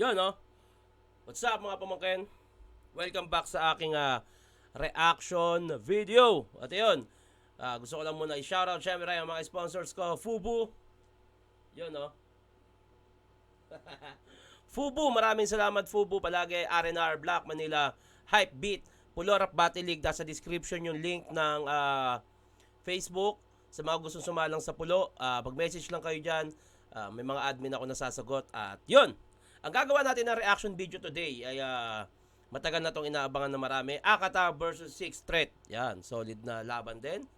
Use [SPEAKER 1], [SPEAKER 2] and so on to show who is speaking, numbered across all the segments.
[SPEAKER 1] Yun, no? What's up mga pamangkin? Welcome back sa aking reaction video. At yun, gusto ko lang muna i-shoutout syempre ang mga sponsors ko. Fubu. Yun, no? Fubu, maraming salamat Fubu. Palagi R&R, Black Manila, Hype Beat, Pulorap Battle League. Nasa description yung link ng Facebook. Sa mga gustong sumalang sa Pulo, pag-message lang kayo dyan. May mga admin ako nasasagot. At yun, ang gagawa natin ng reaction video today ay matagal na itong inaabangan na marami. Akata versus Sixth Threat. Yan, solid na laban din.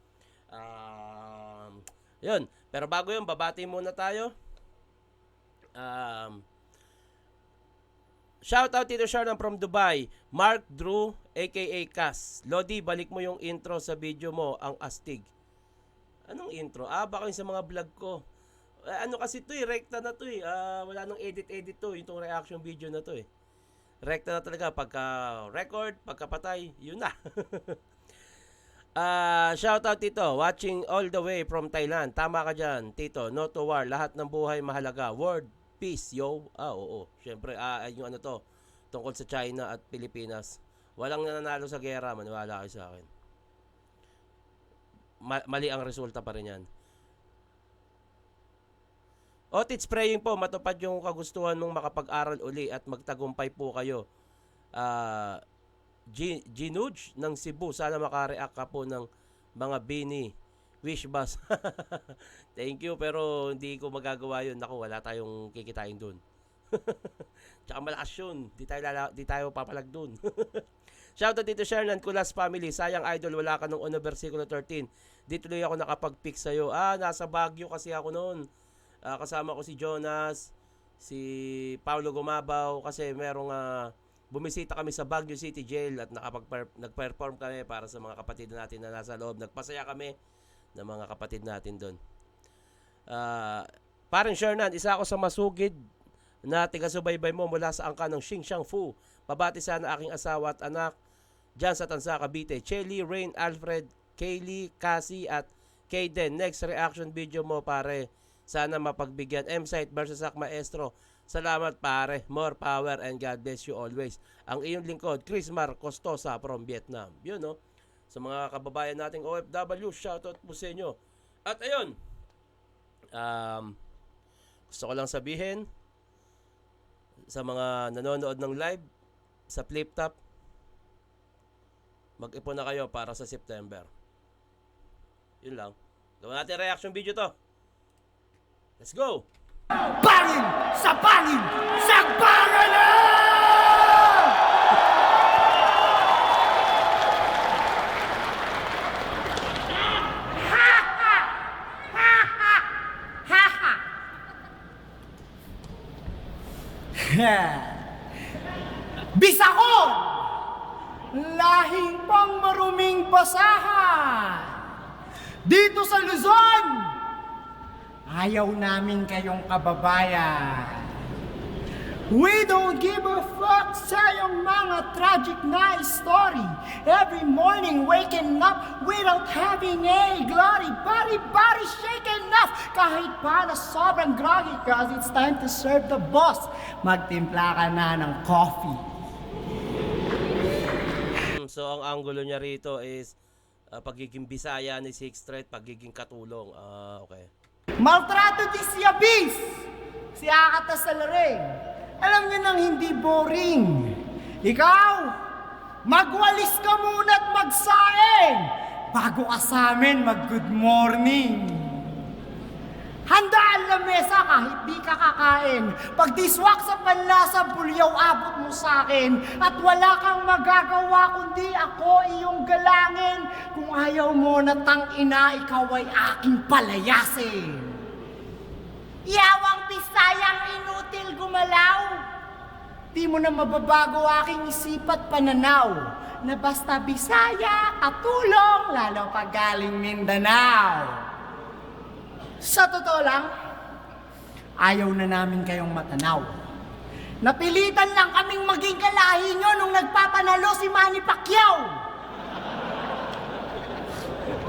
[SPEAKER 1] Yun, pero bago yun, babati muna tayo. Shoutout Tito Sharnan from Dubai. Mark Drew, aka Cas. Lodi, balik mo yung intro sa video mo, ang astig. Anong intro? Baka yung sa mga vlog ko. Ano kasi to rekta na to wala nang edit to, itong reaction video na to Rekta na talaga, pagka record, pagka patay, yun na. Shoutout Tito, watching all the way from Thailand. Tama ka dyan, Tito, no to war, lahat ng buhay mahalaga. World peace, yo. Oo. Syempre, yung ano to, tungkol sa China at Pilipinas. Walang nananalo sa gera, maniwala kayo sa akin. Mali ang resulta pa rin yan. Otit spraying po, matupad yung kagustuhan mong makapag-aral uli at magtagumpay po kayo. Ginuj ng Cebu, sana makareact ka po ng mga bini. Wish bus. Thank you, pero hindi ko magagawa yun. Naku, wala tayong kikitain dun. Tsaka malakas yun. Di tayo papalag dun. Shoutout dito Shernan, Kulas family. Sayang idol, wala ka nung versikulo 13. Di tuloy ako nakapag-pick sa'yo. Nasa Baguio kasi ako noon. Kasama ko si Jonas, si Paulo Gumabaw, kasi merong bumisita kami sa Baguio City Jail at nag-perform kami para sa mga kapatid natin na nasa loob. Nagpasaya kami ng mga kapatid natin doon. Parang Shernan, isa ako sa masugid na tiga-subaybay mo mula sa angka ng Xinjiang Fu. Pabati sana aking asawa at anak dyan sa Tansa, Cavite. Chelly, Rain, Alfred, Kaylee, Cassie at Kayden. Next reaction video mo pare. Sana mapagbigyan. M-Site versus Ak Maestro. Salamat pare. More power and God bless you always. Ang iyong lingkod, Chris Mar Costosa from Vietnam. Yun, no? Sa mga kababayan nating OFW, shoutout po sa inyo. At ayun, gusto ko lang sabihin sa mga nanonood ng live sa Flip Top, mag-ipon na kayo para sa September. Yun lang. Gawin natin reaction video to. Let's go!
[SPEAKER 2] Bangin sa bangin! Sagbangan na! Bisakon! Lahing pang maruming basahan! Dito sa Luzon, ayaw namin kayong kababayan. We don't give a fuck sa yung mga tragic na story. Every morning waking up without having a glory. Body shaken up kahit pa na sobrang groggy, cause it's time to serve the boss. Magtimpla ka na ng coffee.
[SPEAKER 1] So ang angulo niya rito is pagiging Bisaya ni Sixth Threat, pagiging katulong. Okay.
[SPEAKER 2] Maltrato di si Abis, si Akata sa Laring. Alam niyo nang hindi boring. Ikaw, magwalis ka muna at magsaing bago ka sa amin mag-good morning. Handaan na mesa kahit di ka kakain. Pag diswak sa panlasa, bulyaw abot mo sa akin. At wala kang magagawa kundi ako iyong galangin. Kung ayaw mo na tangina, ikaw ay aking palayasin. Yawang Bisayang inutil gumalaw. Di mo na mababago aking isip at pananaw. Na basta Bisaya, katulong, lalo pag galing Mindanao. Sa totoo lang, ayaw na namin kayong matanaw. Napilitan lang kaming maging kalahi nyo nung nagpapanalo si Manny Pacquiao.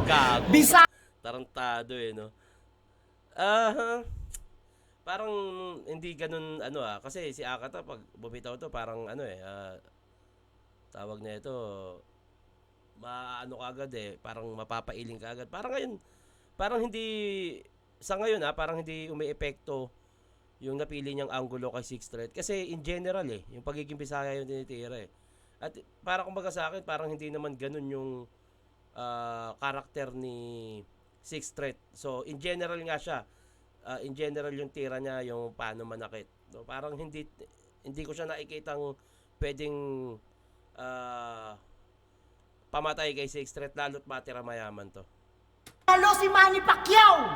[SPEAKER 1] Gago.
[SPEAKER 2] Bisa...
[SPEAKER 1] Tarantado no? parang hindi ganun kasi si Akata pag bumitaw to parang tawag na ito, maano ka agad parang mapapailing ka agad. Parang ngayon, parang hindi sa ngayon parang hindi umiepekto yung napili niyang anggulo kay Sixth Threat kasi in general yung pagiging Bisaya yung tinitira At para kumbaga sa akin, parang hindi naman ganun yung karakter ni Sixth Threat. So in general nga siya, in general yung tira niya yung paano manakit. So, parang hindi ko siya nakikitang pwedeng pamatay kay Sixth Threat lalo't matira mayaman to.
[SPEAKER 2] Halo si Manny Pacquiao!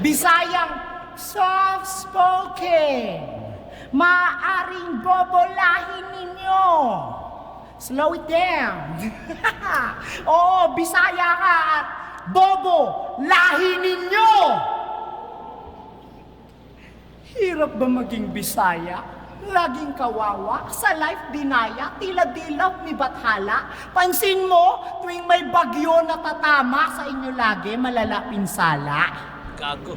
[SPEAKER 2] Bisayang soft-spoken. Maaring bobolahin ninyo. Slow it down. Oo, Bisaya ka at bobo, lahi ninyo. Hirap ba maging Bisaya? Laging kawawa, sa life dinaya, tila dilap ni Bathala. Pansin mo, tuwing may bagyo na tatama sa inyo lagi, malala pinsala.
[SPEAKER 1] Gago.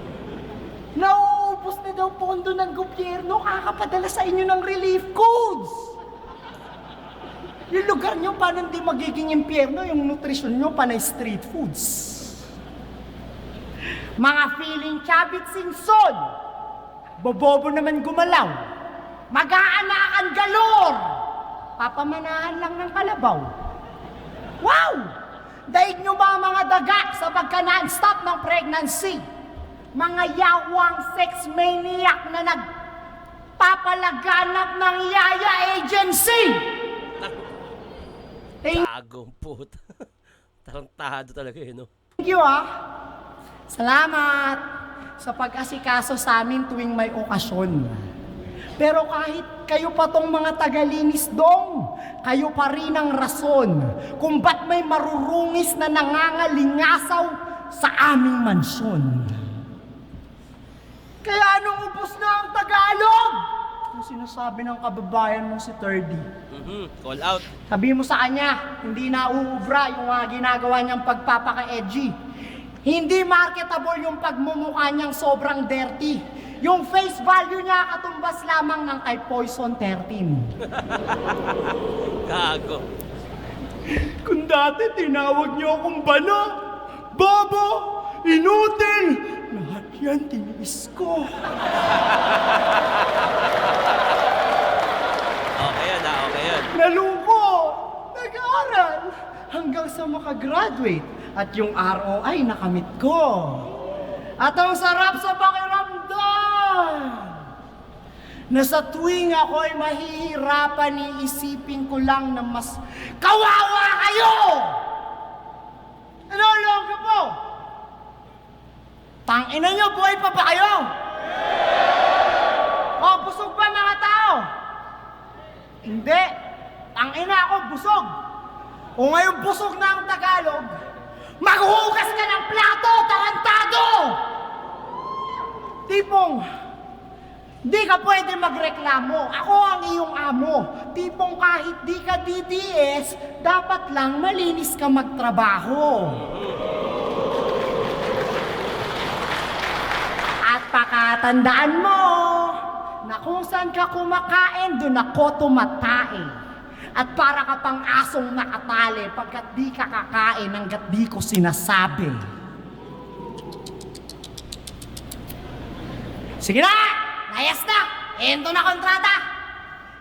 [SPEAKER 2] Nauubos na daw pondo ng gobyerno, kakapadala sa inyo ng relief goods. Yung lugar nyo, paano hindi magiging impyerno, yung nutrisyon nyo, panay street foods. Mga feeling chabit singson, bobobo naman gumalaw, mag-aanakan galor, papamanahan lang ng kalabaw. Wow! Daig nyo ba mga daga sa pagka-non-stop ng pregnancy? Mga yawang sex maniac na nagpapalaganap ng yaya agency!
[SPEAKER 1] Gagong puta. Tarantado talaga no?
[SPEAKER 2] Thank you Salamat sa pag-asikaso sa amin tuwing may okasyon. Pero kahit kayo pa tong mga tagalinis dong, kayo pa rin ang rason kung ba't may marurungis na nangangalingasaw sa aming mansyon. Kaya anong ubos na ang Tagalog? Yung sinasabi ng kababayan mo si Thirdy.
[SPEAKER 1] Call out.
[SPEAKER 2] Sabi mo sa kanya, hindi na uubra yung ginagawa niyang pagpapaka-edgy. Hindi marketable yung pagmumukha niyang sobrang dirty. Yung face value niya katumbas lamang ng kay Poison 13.
[SPEAKER 1] Gago.
[SPEAKER 2] Kung dati tinawag niyo akong bala, bobo, inutil, lahat yan tiniis ko.
[SPEAKER 1] Okay yan.
[SPEAKER 2] Nalungko, nag-aaral, hanggang sa makagraduate at yung ROI nakamit ko. At ang sarap sa pakiramdam na sa tuwing ako'y mahihirapan, iisipin ko lang na mas kawawa kayo! Ano, logo po? Tangina nyo, buhay pa ba kayo? O, busog ba mga tao? Hindi. Tangina ako, busog. O ngayon busog na ang Tagalog, maghuhugas ka ng plato, tarantado! Tipong, di ka pwede magreklamo. Ako ang iyong amo. Tipong kahit di ka DDS, dapat lang malinis ka magtrabaho. At pakatandaan mo na kung saan ka kumakain, doon ako tumatae. At para ka pang asong nakatali pagkat di ka kakain hanggat di ko sinasabi. Sige na! Layas na! Ento na kontrata!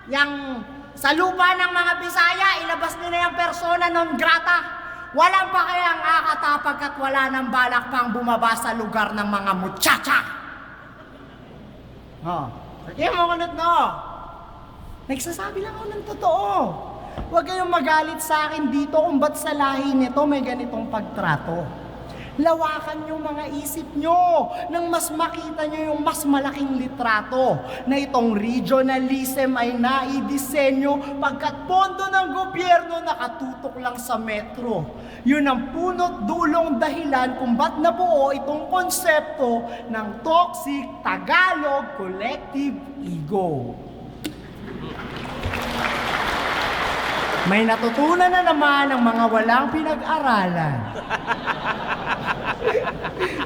[SPEAKER 2] Yang sa lupa ng mga Bisaya, ilabas nila yung persona non grata. Walang pa kayang akata pagkat wala nang balak pang bumaba sa lugar ng mga muchacha. Kaya mo kunot no? Nagsasabi lang ako ng totoo. Huwag kayong magalit sa akin dito kung ba't sa lahi nito may ganitong pagtrato. Lawakan yung mga isip nyo nang mas makita nyo yung mas malaking litrato na itong regionalism ay naidisenyo pagkat pondo ng gobyerno nakatutok lang sa metro. Yun ang punot dulong dahilan kung ba't nabuo itong konsepto ng toxic Tagalog collective ego. May natutunan na naman ang mga walang pinag-aralan.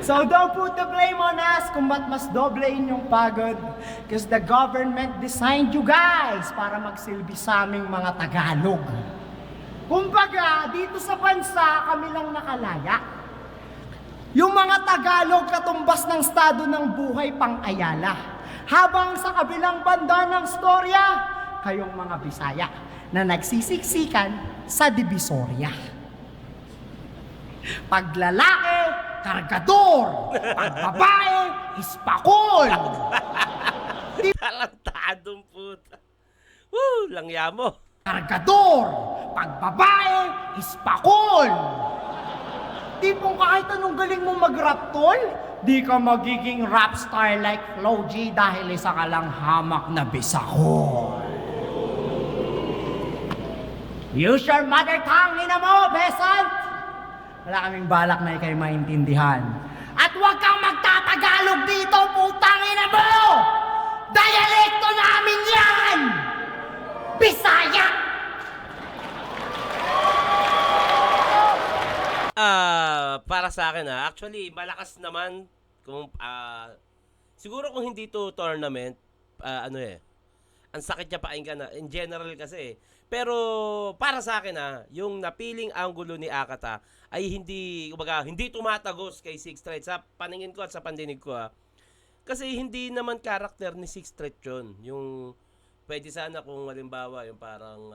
[SPEAKER 2] So don't put the blame on us kung ba't mas doble inyong pagod. Because the government designed you guys para magsilbi sa aming mga Tagalog. Kumbaga, dito sa bansa, kami lang nakalaya. Yung mga Tagalog katumbas ng estado ng buhay pang-Ayala. Habang sa kabilang banda ng storya, kayong mga Bisaya na nagsisiksikan sa Divisoria. Pag lalaki, kargador. Pag babae, ispakol.
[SPEAKER 1] Talantadong puta. Woo! Langya mo.
[SPEAKER 2] Kargador. Pag babae, ispakol. Tipong kahit anong galing mo mag-rap, tol, di ka magiging rap star like Flo G dahil isa ka lang hamak na bisakol. Use your mother tongue, ina mo, peasant! Wala kaming balak na ikay maintindihan. At huwag kang magtatagalog dito, putang ina mo! Dialekto namin yan! Bisaya!
[SPEAKER 1] Para sa akin actually malakas naman kung siguro kung hindi to tournament, ang sakit niya pakinggan in general kasi. Pero para sa akin yung napiling anggulo ni Akata ay hindi tumatagos kay Sixth Thread sa paningin ko at sa pandinig ko Kasi hindi naman karakter ni Sixth Thread yun. Yung pwede sana kung halimbawa yung parang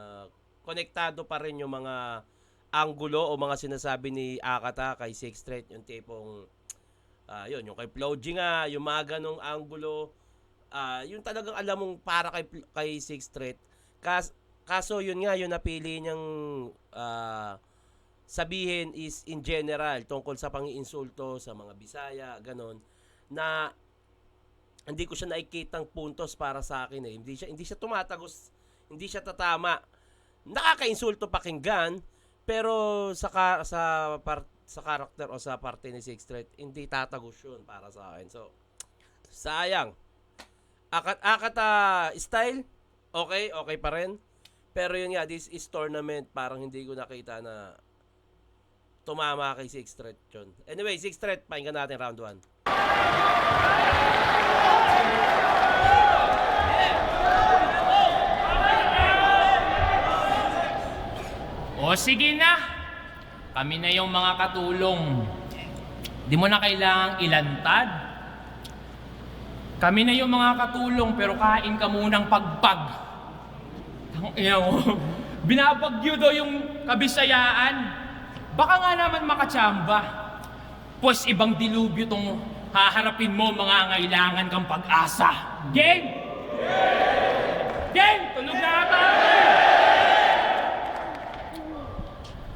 [SPEAKER 1] konektado pa rin yung mga anggulo o mga sinasabi ni Akata kay Sixth Thread, yung tipong yung kay Flo G nga, yung mga ganong anggulo, yung talagang alam mong para kay Sixth Thread. Kaso yun nga, yung napili niyang sabihin is in general tungkol sa pangiinsulto sa mga Bisaya, ganon, na hindi ko siya nakikitang puntos para sa akin Hindi siya tumatagos, hindi siya tatama. Nakakainsulto pakinggan, pero sa karakter o sa parte ni Sixth Thread, hindi tatagos yun para sa akin. So, sayang. Akata style, okay pa rin. Pero yun nga, this is tournament, parang hindi ko nakita na tumama kay Sixth Thread yun. Anyway, Sixth Thread, pakinggan natin round 1.
[SPEAKER 3] O sige na, kami na yung mga katulong. Di mo na kailangang ilantad. Kami na yung mga katulong pero kain ka munang pagpag. Binabagyo daw yung Kabisayaan. Baka nga naman makatsamba. Pues ibang dilubyo tong haharapin mo, mga ngailangan kang pag-asa. Game! Game! Tulog na ata!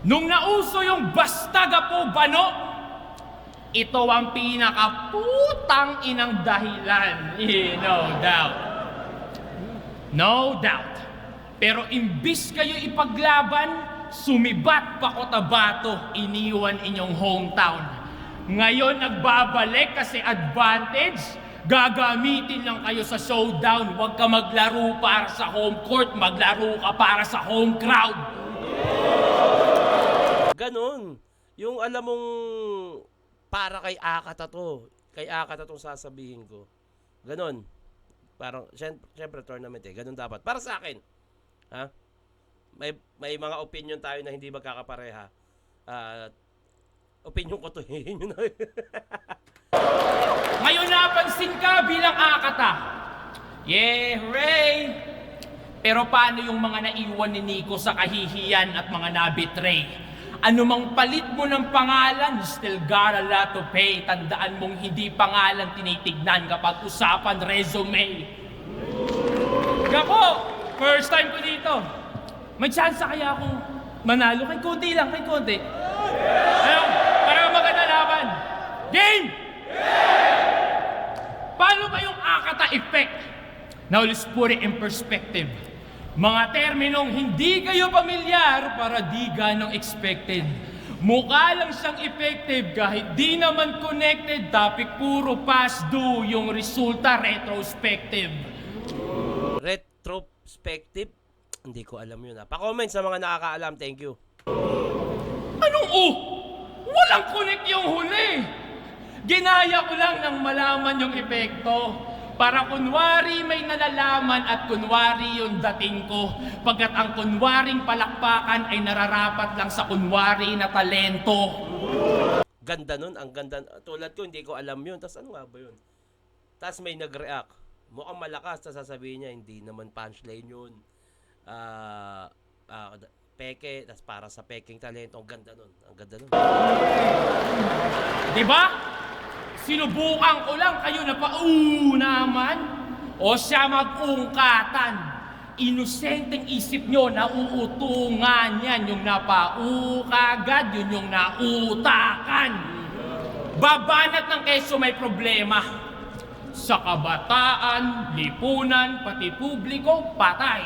[SPEAKER 3] Nung nauso yung Bastaga po Bano, ito ang pinakaputang inang dahilan. No doubt. No doubt. Pero imbis kayo ipaglaban, sumibat pa Cotabato, iniwan inyong hometown. Ngayon nagbabalik kasi advantage, gagamitin lang kayo sa showdown. Huwag ka maglaro para sa home court, maglaro ka para sa home crowd.
[SPEAKER 1] Ganon. Yung alam mong para kay Akata tong sasabihin ko. Ganon. Parang, syempre tournament Ganon dapat. Para sa akin. May mga opinion tayo na hindi magkakapareha. Opinion ko to.
[SPEAKER 3] Ngayon napansin ka bilang Akata. Yeah, hooray! Pero paano yung mga naiwan ni Nico sa kahihiyan at mga nabitray? Ano mang palit mo ng pangalan, you still got a lot to pay. Tandaan mong hindi pangalan tinitignan kapag usapan resume. Gako, first time ko dito. May chance kaya akong manalo? Kay konti lang, kay konti. Ayun, para maganda laban. Game! Paano ba yung Akata effect? Now let's put it in perspective. Mga terminong hindi kayo pamilyar para di ganong expected. Mukha lang siyang effective kahit di naman connected. Topic puro past due, yung resulta retrospective.
[SPEAKER 1] Retrospective? Hindi ko alam yun Pa-comment sa mga nakakaalam, thank you.
[SPEAKER 3] Anong Walang connect yung huli. Ginaya ko lang nang malaman yung epekto. Para kunwari may nalalaman at kunwari yung dating ko. Pagkat ang kunwaring palakpakan ay nararapat lang sa kunwari na talento.
[SPEAKER 1] Ganda nun, ang ganda. Tulad ko, hindi ko alam yun. Tapos ano nga ba yun? Tapos may nag-react. Mukhang malakas, tapos sasabihin niya, hindi naman punchline yun. Peke, tapos para sa peking talento. Ang ganda nun, ang ganda nun.
[SPEAKER 3] Diba? Sinubukan ko lang kayo na naman. O siya mag-ungkatan. Inosenteng isip nyo, nauutungan yan. Yung napaukagad, yun yung nautakan. Babanat ng keso may problema. Sa kabataan, lipunan, pati publiko, patay.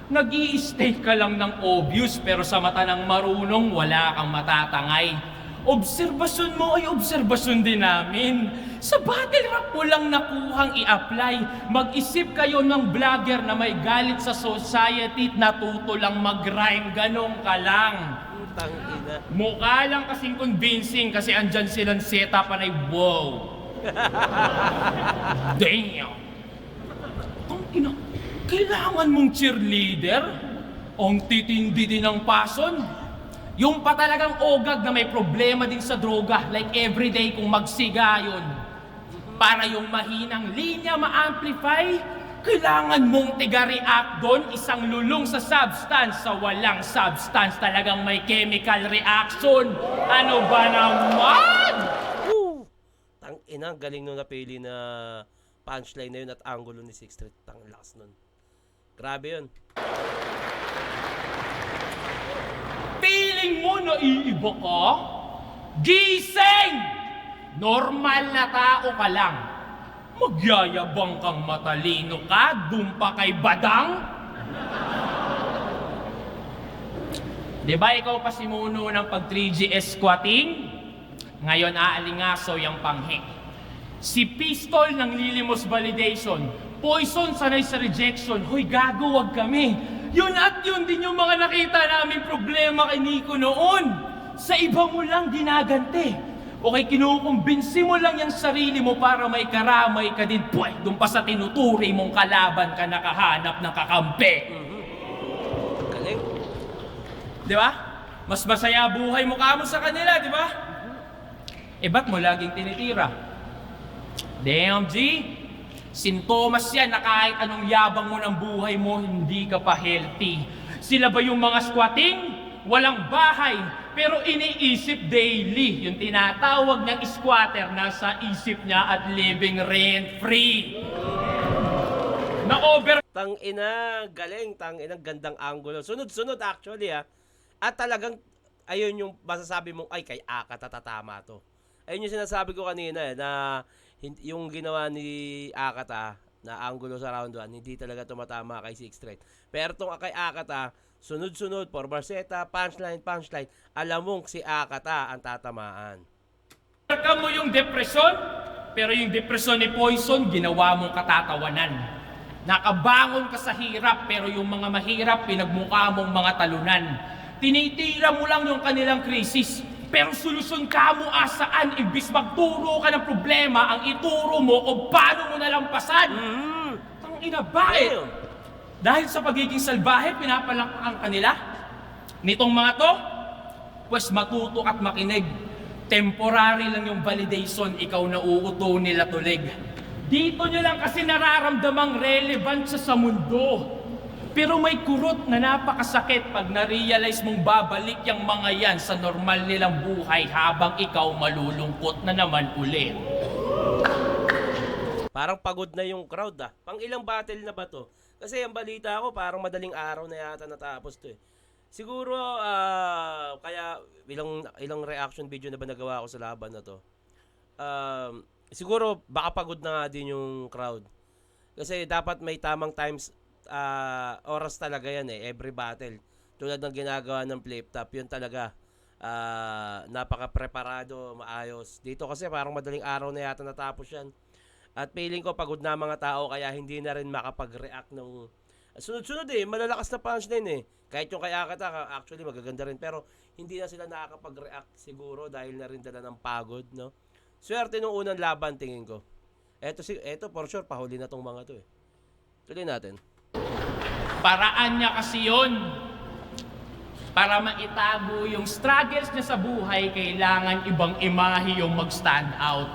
[SPEAKER 3] Nag-i-stay ka lang ng obvious pero sa mata ng marunong wala kang matatangay. Obserbasyon mo ay obserbasyon din namin. Sa battle rap mo lang nakuhang i-apply. Mag-isip kayo ng vlogger na may galit sa society at natuto lang mag-rhyme. Ganong ka lang.
[SPEAKER 1] Putang ina.
[SPEAKER 3] Mukha lang kasing convincing kasi andyan silang setupan ay wow. Damn. Ang ina, kailangan mong cheerleader? Ang titindi din ng pason. Yung pa talagang ogag na may problema din sa droga, like everyday kung magsiga yun. Para yung mahinang linya ma-amplify, kailangan mong tiga-react doon, isang lulong sa substance, sa walang substance, talagang may chemical reaction. Ano ba naman?
[SPEAKER 1] Woo! Tang ina, galing nung napili na punchline na yun at angulo ni Sixth Street. Tang lakas nun. Grabe yun.
[SPEAKER 3] Feeling mo na iiba ka? Gising! Normal na tao ka lang. Magyayabang kang matalino ka, dun pa kay Badang? Di ba ikaw pa simuno ng pag 3GS squatting? Ngayon aalingaso yung panghe. Si Pistol ng Lilimos Validation, Poison sanay sa rejection, hoy gago wag kami. Yun at yun din yung mga nakita namin problema kay Nico noon. Sa iba mo lang ginagante. O kay kinukumbinsi mo lang yung sarili mo para may karamay ka din. Puway, doon pa sa tinuturi mong kalaban ka nakahanap ng kakampi.
[SPEAKER 1] Galing.
[SPEAKER 3] Di ba? Mas masaya buhay mo kamo sa kanila, di ba? Eh ba't mo laging tinitira? Damn, G! Sintomas yan na kahit anong yabang mo ng buhay mo, hindi ka pa healthy. Sila ba yung mga squatting? Walang bahay, pero iniisip daily. Yung tinatawag ng squatter, nasa isip niya at living rent-free. Na-over...
[SPEAKER 1] Tang ina, galing, tang ina, gandang angulo. Sunod-sunod actually At talagang, ayun yung masasabi mong, ay kay Aka tatatama to. Ayun yung sinasabi ko kanina na yung ginawa ni Akata na angulo sa round 1, hindi talaga tumatama kay Sixth Street. Pero itong kay Akata, sunod-sunod, porbarseta, punchline, alam mong si Akata ang tatamaan.
[SPEAKER 3] Ka mo yung depresyon, pero yung depresyon ni Poison, ginawa mong katatawanan. Nakabangon ka sa hirap, pero yung mga mahirap, pinagmukha mong mga talunan. Tinitira mo lang yung kanilang krisis, pero solusyon ka mo asaan, ibis magturo ka ng problema, ang ituro mo kung paano mo nalampasan. Tangina, bakit? Dahil sa pagiging salbahe, pinapalakpakan kanila? Nitong mga to, pues matuto at makinig. Temporary lang yung validation, ikaw na uuto nila tulig. Dito nyo lang kasi nararamdamang relevant sa mundo. Pero may kurot na napakasakit pag na-realize mong babalik yung mga yan sa normal nilang buhay habang ikaw malulungkot na naman ulit.
[SPEAKER 1] Parang pagod na yung crowd Pang ilang battle na ba to? Kasi ang balita ko parang madaling araw na yata natapos to Siguro kaya ilang reaction video na ba nagawa ko sa laban na to. Siguro baka pagod na nga din yung crowd. Kasi dapat may tamang times oras talaga yan every battle. Tulad ng ginagawa ng flip top, yun talaga napaka-preparado, maayos. Dito kasi parang madaling araw na yata natapos yan. At feeling ko pagod na mga tao kaya hindi na rin makapag-react ng Sunod-sunod malalakas na punchline Kahit yung kay Akata, actually magaganda rin. Pero hindi na sila nakakapag-react siguro dahil na rin dala ng pagod, no? Swerte nung unang laban, tingin ko. Eto for sure, pahuli na tong mga to Tuloy natin.
[SPEAKER 3] Paraan niya kasi yun. Para maitago yung struggles niya sa buhay, kailangan ibang imahe yung mag-stand out.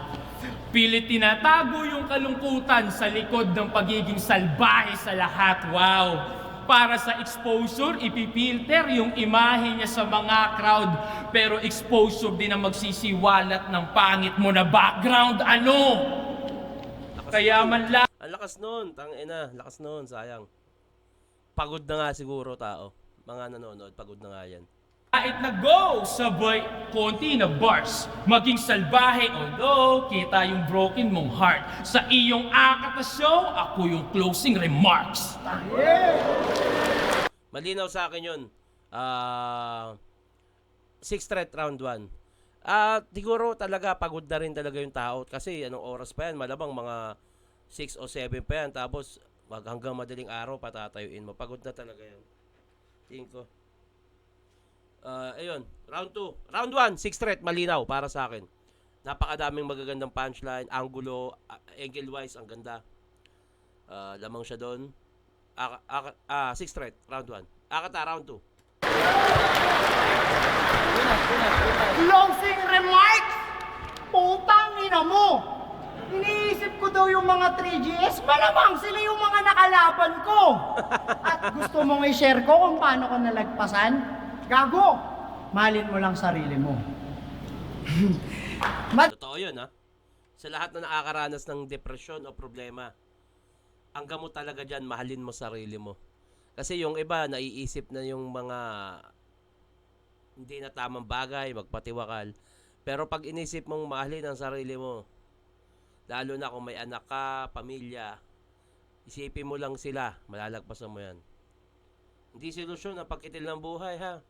[SPEAKER 3] Pilit tinatago yung kalungkutan sa likod ng pagiging salbahe sa lahat. Wow! Para sa exposure, ipipilter yung imahe niya sa mga crowd. Pero exposure din ang magsisiwalat ng pangit mo na background. Ano? Kaya man lang.
[SPEAKER 1] Ang lakas nun, lakas nun, sayang. Pagod na nga siguro tao. Mga nanonood, pagod na nga yan.
[SPEAKER 3] Kahit na go, sabay konti na bars. Maging salbahe, although kita yung broken mong heart. Sa iyong Akata show, ako yung closing remarks.
[SPEAKER 1] Malinaw sa akin yun. 6th threat round 1. Siguro talaga pagod na rin talaga yung tao. Kasi anong oras pa yan? Malamang mga 6 o 7 pa yan. Tapos hanggang madaling araw patatayuin mo. Pagod na talaga yan. Tingin ko. Ayun, round 2. Round 1, 6th threat, malinaw para sa akin. Napakadaming magagandang punchline, angulo, angle-wise, ang ganda. Lamang siya doon. 6th threat, round 1. Akata, round 2.
[SPEAKER 2] Closing remarks? Putang ina mo! Iniisip ko daw yung mga 3GS, malamang sila yung mga nakalaban ko. At gusto mong i-share ko kung paano ko nalagpasan? Gago! Mahalin mo lang sarili mo.
[SPEAKER 1] Totoo yun, Sa lahat na nakakaranas ng depresyon o problema, ang gamot talaga dyan, mahalin mo sarili mo. Kasi yung iba, naiisip na yung mga hindi na tamang bagay, magpatiwakal. Pero pag inisip mong mahalin ang sarili mo, lalo na kung may anak ka, pamilya, isipin mo lang sila, malalagpasan mo yan. Hindi solusyon ang pagkitil ng buhay, ha?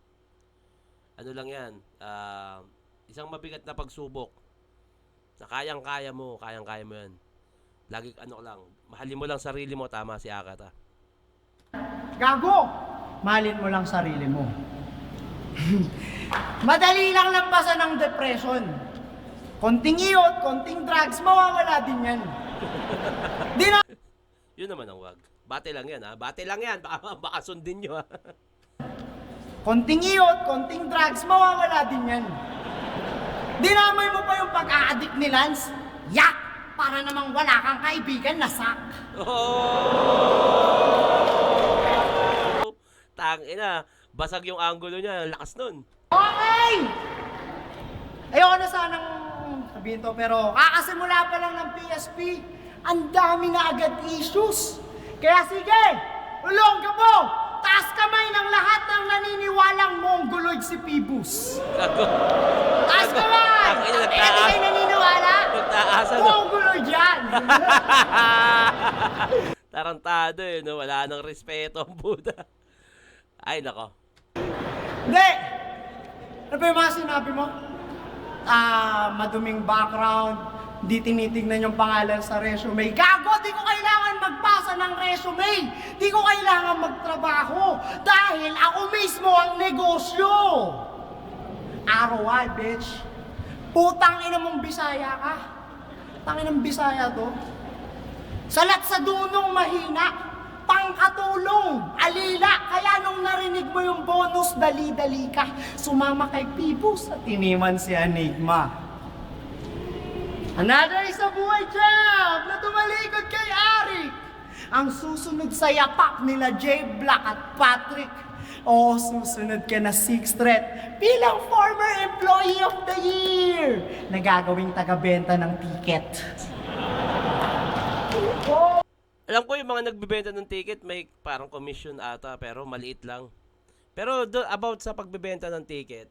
[SPEAKER 1] Ano lang yan, isang mabigat na pagsubok na kayang-kaya mo yan. Lagi lang, mahalin mo lang sarili mo, tama si Akata.
[SPEAKER 2] Gago! Mahalin mo lang sarili mo. Madali lang lampasan ng depression. Konting iyot, konting drugs, mawawala din yan. Di na...
[SPEAKER 1] Yun naman ang wag. Bate lang yan, Bate lang yan. Baka sundin nyo,
[SPEAKER 2] Konting iyot, konting drugs, mawawala din yan. Dinamay mo pa yung pag-a-addict ni Lance? Yak! Para namang wala kang kaibigan na sak.
[SPEAKER 1] Oh! Tangina, basag yung angulo niya, lakas nun.
[SPEAKER 2] Okay! Ayoko na sanang sabihin to, pero kakasimula pa lang ng PSP, ang dami na agad issues. Kaya sige, ulong ka mo! Taas kamay ng lahat ng naniniwalang mongoloid si Phoebus. Taas kamay! Hindi kayo naniniwala?
[SPEAKER 1] Nagtaasa, no?
[SPEAKER 2] Mongoloid yan!
[SPEAKER 1] Tarantado no? Wala nang respeto ang Buddha. Ay, nako.
[SPEAKER 2] Hindi! Ano ba yung mga sinabi mo? Maduming background, di tinitignan yung pangalan sa resume. Gago, di ko kailangan magbasa ng resume. Di ko kailangan magtrabaho. Dahil ako mismo ang negosyo. ROI, bitch. Putang ina mong Bisaya ka. Tanginang Bisaya to. Salat sa dunong mahina. Pangkatulong, alila. Kaya nung narinig mo yung bonus, dali-dali ka. Sumama kay Pibus at tiniman si Enigma. Another isa buhay job na tumalikod kay Arik. Ang susunod sa yapak nila J. Black at Patrick. O susunod ka na 6th threat bilang former employee of the year na gagawing taga-benta ng ticket.
[SPEAKER 1] Alam ko yung mga nagbebenta ng ticket, may parang commission ata, pero maliit lang. Pero about sa pagbebenta ng ticket,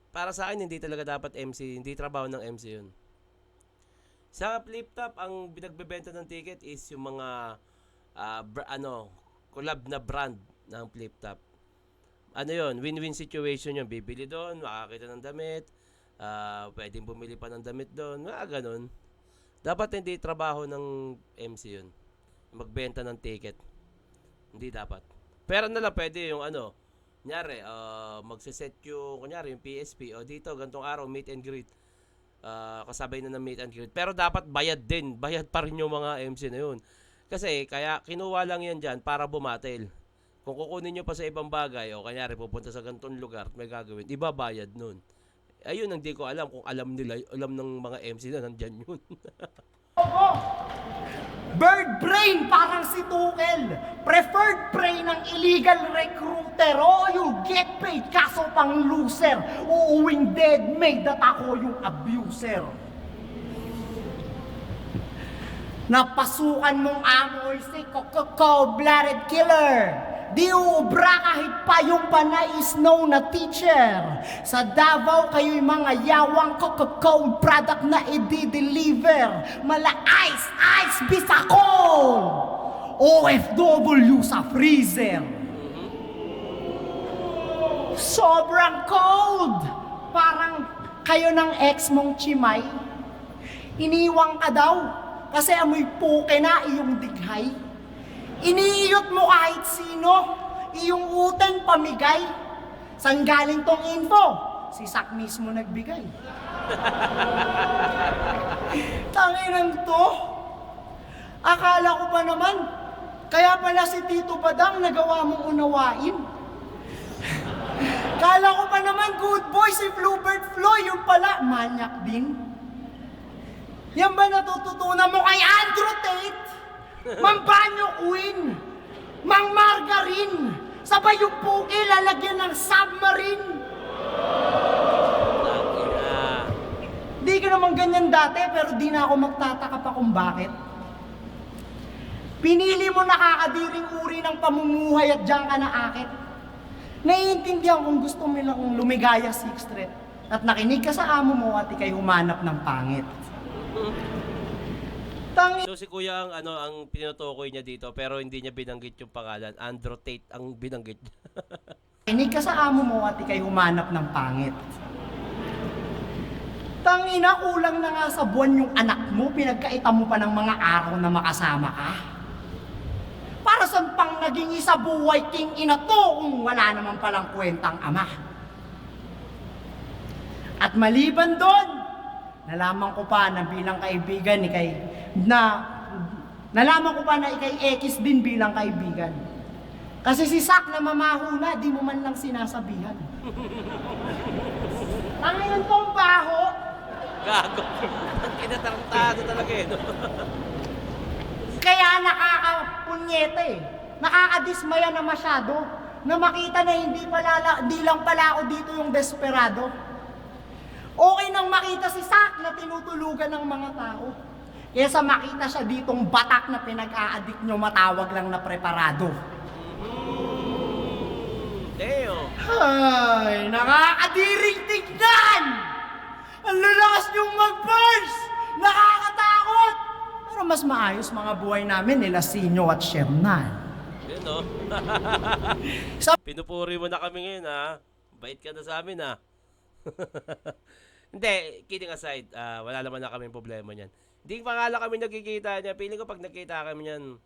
[SPEAKER 1] para sa akin, hindi talaga dapat MC, hindi trabaho ng MC yun. Sa flip top, ang binagbebenta ng ticket is yung mga collab na brand ng flip top. Ano yun, win-win situation yun. Bibili doon, makakita ng damit, pwedeng bumili pa ng damit doon, mga ganun. Dapat hindi trabaho ng MC yun, magbenta ng ticket. Hindi dapat. Pero na lang pwede yung ano, kunyari, magsiset yung, kunyari, yung PSP, o dito, gantong araw, meet and greet. Kasabay na ng meet and greet. Pero dapat bayad din. Bayad pa rin yung mga MC na yun. Kasi, kaya kinuha lang yan dyan para bumatil. Kung kukunin nyo pa sa ibang bagay, o kunyari, pupunta sa gantong lugar, may gagawin, iba bayad nun. Ayun, hindi ko alam kung alam nila, alam ng mga MC na nandyan yun.
[SPEAKER 2] Bird brain parang si Tukel. Preferred prey ng illegal recruiter. Oh, you get paid kaso pang loser. Uuwing dead made at ako yung abuser. Napasukan mong amoy si cold-blooded killer. Di uubra kahit pa yung panay snow na teacher. Sa Davao kayo'y mga yawang cold product na i-deliver. Mala ice bisakol. OFW sa freezer. Sobrang cold. Parang kayo ng ex mong chimay. Iniwang ka daw kasi amoy puke na iyong dighay. Iniiyot mo kahit sino, iyong utang pamigay. Saan galing tong info? Si Sak mismo nagbigay. Tanginang to. Akala ko pa naman, kaya pala si Tito Badang nagawa mong unawain. Kala ko pa naman good boy si Bluebird Floy, yung pala manyak din. Yan ba natututunan mo kay Andrew Tate? Mang Banyo Queen, Mang Margarine, sabay yung puki lalagyan ng submarine. Di ka naman ganyan dati, pero di na ako magtataka pa kung bakit. Pinili mo nakakadiring uri ng pamumuhay at diyan ka naakit. Naiintindihan kung gusto mo lang lumigaya 6th Street at nakinig ka sa amo mo at ikay humanap ng pangit.
[SPEAKER 1] So si Kuya ang pinutukoy niya dito pero hindi niya binanggit yung pangalan. Andrew Tate ang binanggit niya.
[SPEAKER 2] Inig ka sa amo mo at ikay humanap ng pangit. Tangina, kulang na nga sa buwan yung anak mo, pinagkaita mo pa ng mga araw na makasama ka. Para saan pang naging isa buhay king ina to kung wala naman palang kwentang ama. At maliban doon, nalaman ko pa na bilang kaibigan ni nalaman ko pa na ikay X din bilang kaibigan. Kasi si Sak na mamahuna, di mo man lang sinasabihan. Ang ngayon pong baho.
[SPEAKER 1] Gago. Ang kinatarantado talaga eh. No?
[SPEAKER 2] Kaya nakakapunyete eh. Nakakadismaya na masyado. Na makita na hindi lang pala ako dito yung desperado. Okay nang makita si Sak na tinutulugan ng mga tao. Kesa makita siya ditong batak na pinag-a-addict nyo, matawag lang na preparado.
[SPEAKER 1] Damn.
[SPEAKER 2] Ay, nakakadiring tignan! Ang lalakas niyong mag-burst! Nakakatakot! Pero mas maayos mga buhay namin nila Sinyo at Shernan.
[SPEAKER 1] Yun no. Pinupuri mo na kami ngayon ha. Bait ka na sa amin ha. Hindi, kidding aside, wala naman na kaming problema niyan. Hindi pa nga lang kami nagkikita niya. Piling ko pag nagkita kami niyan,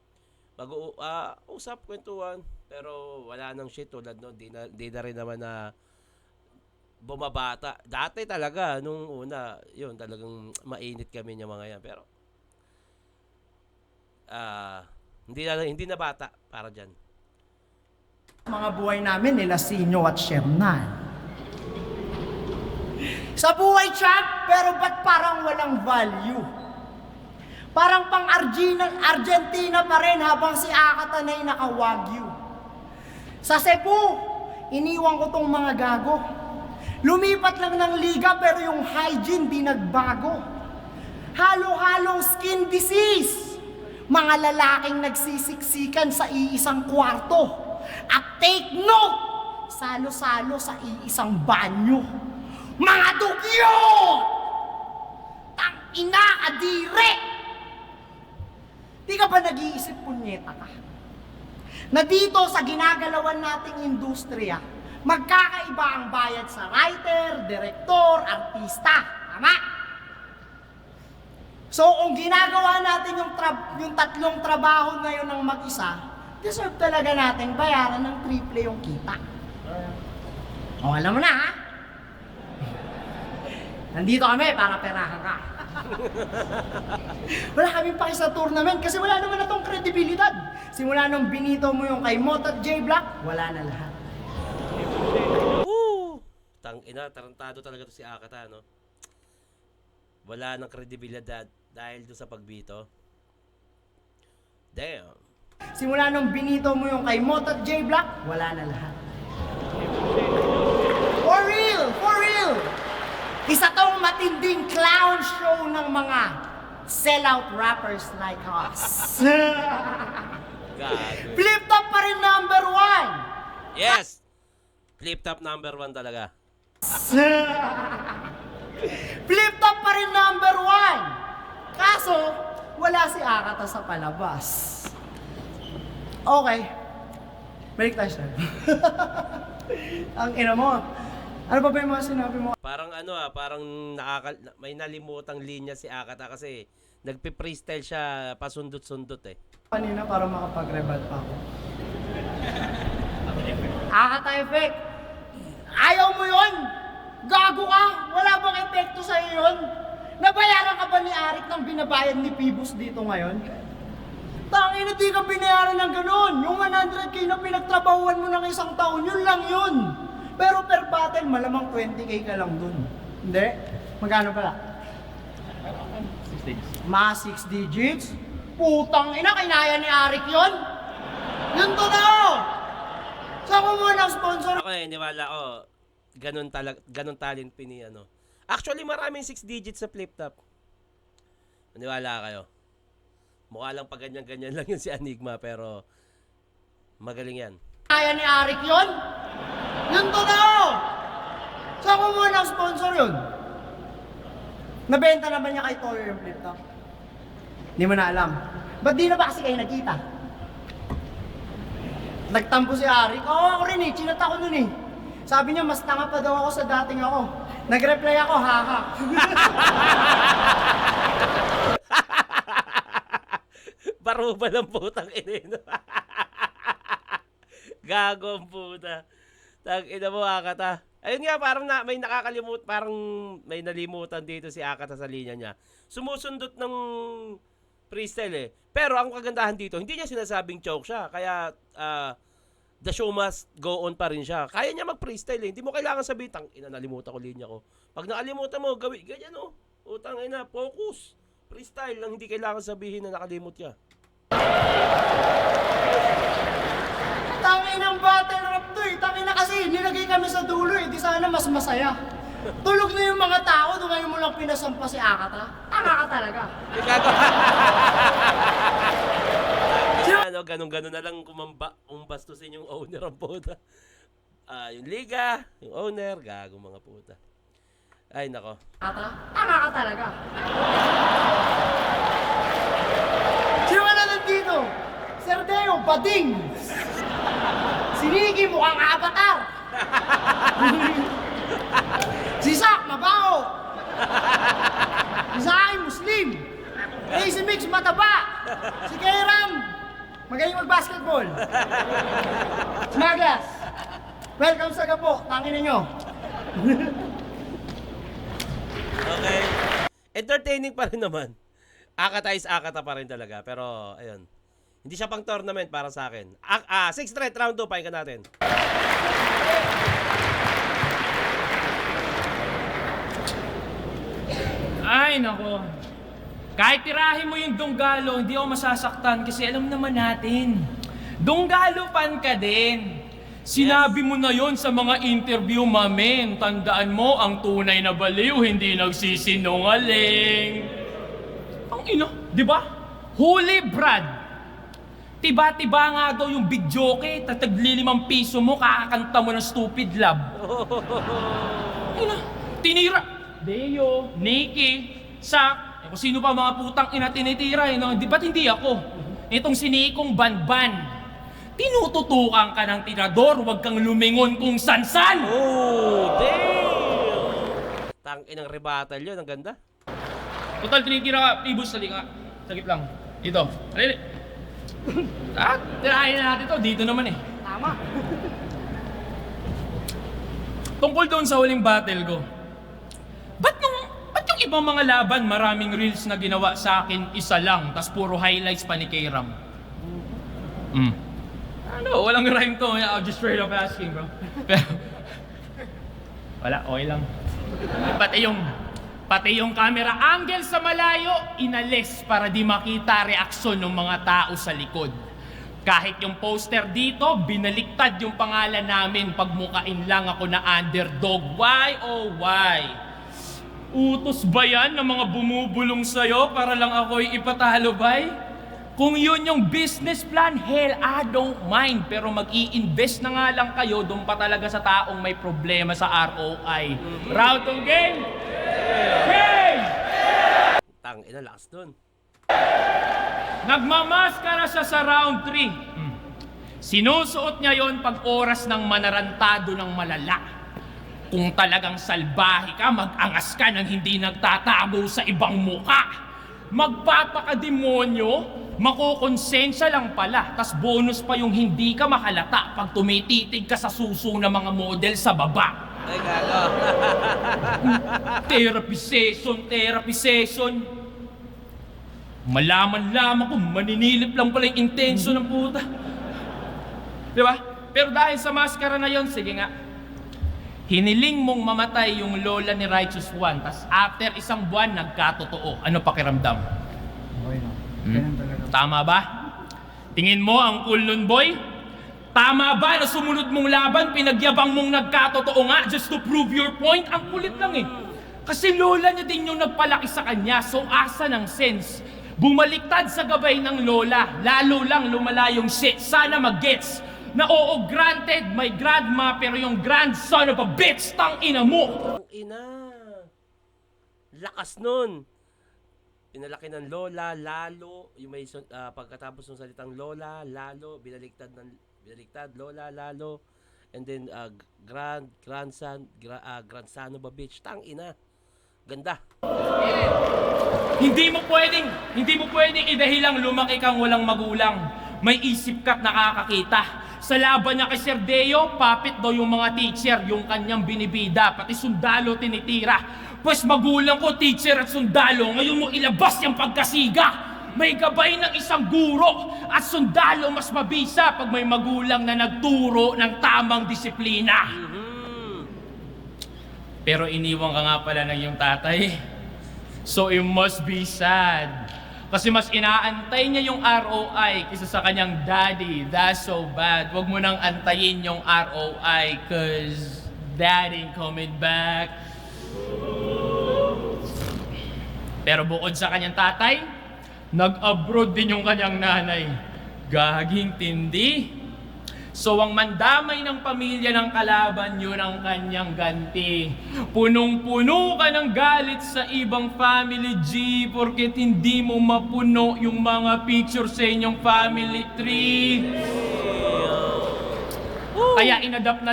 [SPEAKER 1] usap, kwentuhan. Pero wala nang shit tulad noon. Di na rin naman na bumabata. Dati talaga, nung una, yun, talagang mainit kami niya mga yan. Pero, hindi na bata para dyan.
[SPEAKER 2] Mga buhay namin nila Sinyo at Shernan. Sa buhay champ, pero ba't parang walang value? Parang pang Argentina pa rin habang si Akatanay naka-Wagyu. Sa Cebu, iniwan ko tong mga gago. Lumipat lang ng liga pero yung hygiene di nagbago. Halo-halong skin disease. Mga lalaking nagsisiksikan sa iisang kwarto. At take note, salo-salo sa iisang banyo. Mga dugyo! Tang-ina, kadire! Di ka ba nag-iisip, punyeta ka? Na dito sa ginagalawan nating industriya, magkakaiba ang bayad sa writer, direktor, artista. Tama? So kung ginagawa natin yung tatlong trabaho na yun ng mag-isa, deserve talaga nating bayaran ng triple yung kita. O, alam mo na, ha? Nandito kami para perahan ka. Wala kaming paki sa tournament kasi wala naman na tong kredibilidad. Simula nung binito mo yung kay Mot at J Black, wala na lahat.
[SPEAKER 1] Woo! Tangina, tarantado talaga to si Akata, no? Wala nang kredibilidad dahil doon sa pagbito. Damn.
[SPEAKER 2] Simula nung binito mo yung kay Mot at J Black, wala na lahat. For real! For real! Isa tong matinding clown show ng mga sellout rappers like us.
[SPEAKER 1] God.
[SPEAKER 2] Flip top pa rin number 1!
[SPEAKER 1] Yes! Flip top number 1 talaga.
[SPEAKER 2] Flip top pa rin number 1! Kaso, wala si Akata sa palabas. Okay. Balik tayo siya. Ang ina mo. Ano pa ba yung mga sinabi mo?
[SPEAKER 1] Parang parang may nalimutang linya si Akata kasi nagpe-freestyle siya pasundot-sundot eh.
[SPEAKER 2] Kanina para makapag-rebut pa ako. Akata effect! Ayaw mo yun! Gago ka! Wala bang epekto sa'yo yun? Nabayaran ka ba ni Arik ng binabayad ni Pibus dito ngayon? Tangin na di ka binayaran ng ganun! Yung 100k na pinagtrabahuan mo ng isang taon, yun lang yun! Pero per battle, malamang 20k ka lang dun. Hindi? Magkano pala?
[SPEAKER 3] 6 digits.
[SPEAKER 2] Mga 6 digits? Putang ina, kinaya ni Arik yun? Yun totoo! Saan ko mo ng sponsor?
[SPEAKER 1] Ako niwala ko, ganun talent pini ano. Actually, maraming 6 digits sa flip top. Maniwala kayo. Mukha lang pa ganyan-ganyan lang yun si Enigma, pero magaling yan.
[SPEAKER 2] Kinaya ni Arik yun? Yun totoo! Saan ko mo ng sponsor yun? Nabenta naman niya kay Toyo yung flip top. Hindi mo na alam. Ba't di na ba kasi kayo nagkita? Nagtampo si Arik. Oo, ako rin eh. Chinat ako nun eh. Sabi niya, mas tanga pa daw ako sa dating ako. Nag-reply ako, haha.
[SPEAKER 1] Baro ba ng putang ina? Gago ang puta. Tag ina mo Akata. Ayun nga, parang may nalimutan dito si Akata sa linya niya. Sumusundot ng freestyle eh. Pero ang kagandahan dito, hindi niya sinasabing choke siya. Kaya the show must go on pa rin siya. Kaya niya mag-freestyle eh. Hindi mo kailangan sabihin, tang ina, nalimutan ko linya ko. Pag nakalimutan mo, gawin ganyan oh. Utang ina, focus. Freestyle lang, hindi kailangan sabihin na nakalimut siya.
[SPEAKER 2] Tangin ng battle rap to eh. Tangin na kasi, nilagay kami sa dulo eh. Di sana mas masaya. Tulog na yung mga tao, doon ngayon mo lang pinasampa si Akata. Tanga ka talaga.
[SPEAKER 1] Ganun na lang umbastusin yung owner ang puta. Yung liga, yung owner, gago mga puta. Ay nako.
[SPEAKER 2] Akata, tanga ka talaga. Sino ka na nandito? Sir Deo, Bading. Si Nicky, mukhang avatar. Si Sak, mabaho. Si Sakin, Muslim. Si Mix, mataba. Si Kairam, magaling mag-basketball. Smuggles, welcome sa Gapo. Tangin ninyo.
[SPEAKER 1] Okay. Entertaining pa rin naman. Akata is Akata pa rin talaga. Pero, ayun. Hindi siya pang tournament para sa akin. 6th threat, round 2, pakinggan natin.
[SPEAKER 3] Ay, nako. Kahit tirahin mo yung Donggalo, hindi ako masasaktan kasi alam naman natin. Donggalo fan ka din. Sinabi mo na yon sa mga interview, mamen. Tandaan mo, ang tunay na baliw, hindi nagsisinungaling. Ang ina, di ba? Holy Brad. Tiba-tiba nga daw yung big joke, tatagli ₱5 mo, kakakanta mo ng Stupid Love. Ina, tinira. Deo, Nikki, Sak, kung sino pa mga putang ina tinitira, no? Di ba't hindi ako? Itong sinikong Banban. Tinututukan ka ng tirador, huwag kang lumingon kung san-san!
[SPEAKER 1] Oh, damn! Tangin ng rebuttal yun, ang ganda.
[SPEAKER 3] Total, tinitira ka, Pibus, sali ka. Sagip lang. Dito. Alili. At tirahin na natin to, dito naman eh.
[SPEAKER 2] Tama.
[SPEAKER 3] Tungkol doon sa huling battle ko, ba't yung ibang mga laban, maraming reels na ginawa sa akin, isa lang, tas puro highlights pa ni K-Ram? Ano, walang rhyme to. I'll just straight up asking, bro. Pero, wala, okay lang. Pati yung camera angle sa malayo, inalis para di makita reaksyon ng mga tao sa likod. Kahit yung poster dito, binaliktad yung pangalan namin, pagmukain lang ako na underdog. Why, oh why? Utos ba yan ng mga bumubulong sa'yo para lang ako'y ipatalo, bay? Kung yun yung business plan, hell, I don't mind. Pero mag-i-invest na nga lang kayo doon pa talaga sa taong may problema sa ROI. Round of game? Game!
[SPEAKER 1] Tang ina, lakas dun.
[SPEAKER 3] Nagmamaskara siya sa round 3. Sinusuot niya yon pag oras ng manarantado ng malala. Kung talagang salbahe ka, mag-angas ka nang hindi nagtatago sa ibang muka. Magpapakademonyo, makukonsensya lang pala. Tas bonus pa yung hindi ka mahalata pag tumititig ka sa suso ng mga model sa baba.
[SPEAKER 1] Ay, gago.
[SPEAKER 3] Therapy session. Malaman kung maninilip lang pala yung intenso ng puta. Di ba? Pero dahil sa maskara na yon, sige nga. Hiniling mong mamatay yung lola ni Righteous One, tas after isang buwan, nagkatotoo. Ano pakiramdam?
[SPEAKER 2] Okay lang. Ganun talaga.
[SPEAKER 3] Tama ba? Tingin mo ang cool nun, boy? Tama ba na sumunod mong laban, pinagyabang mong nagkatotoo nga just to prove your point? Ang kulit lang eh. Kasi lola niya din yung nagpalaki sa kanya, so asa ng sense? Bumaliktad sa gabay ng lola, lalo lang lumala yung shit. Sana mag-gets na oo, granted, my grandma, pero yung grandson of a bitch, tang ina mo!
[SPEAKER 1] Tang ina. Lakas nun. Pinalaki ng lola, lalo. Yung may pagkatapos ng salitang lola, lalo. Binaliktad, lola, lalo. And then, grandson of a bitch. Tang ina. Ganda.
[SPEAKER 3] Hindi mo pwedeng idahilang lumaki kang walang magulang. May isip ka't nakakakita. Sa laban niya kay Sir Deo, papit daw yung mga teacher, yung kanyang binibida, pati sundalo tinitira. Pues magulang ko, teacher at sundalo, ngayon mo ilabas yung pagkasiga. May gabay ng isang guro at sundalo mas mabisa pag may magulang na nagturo ng tamang disiplina. Pero iniwan ka nga pala ng iyong tatay. So it must be sad. Kasi mas inaantay niya yung ROI kaysa sa kanyang daddy. That's so bad. Huwag mo nang antayin yung ROI cause dad ain't coming back. Pero bukod sa kanyang tatay, nag-abroad din yung kanyang nanay. Gaging tindi. So ang mandamay ng pamilya ng kalaban, yun ang kanyang ganti. Punong-puno ka ng galit sa ibang family, G, porket hindi mo mapuno yung mga picture sa inyong family tree. Kaya inadapt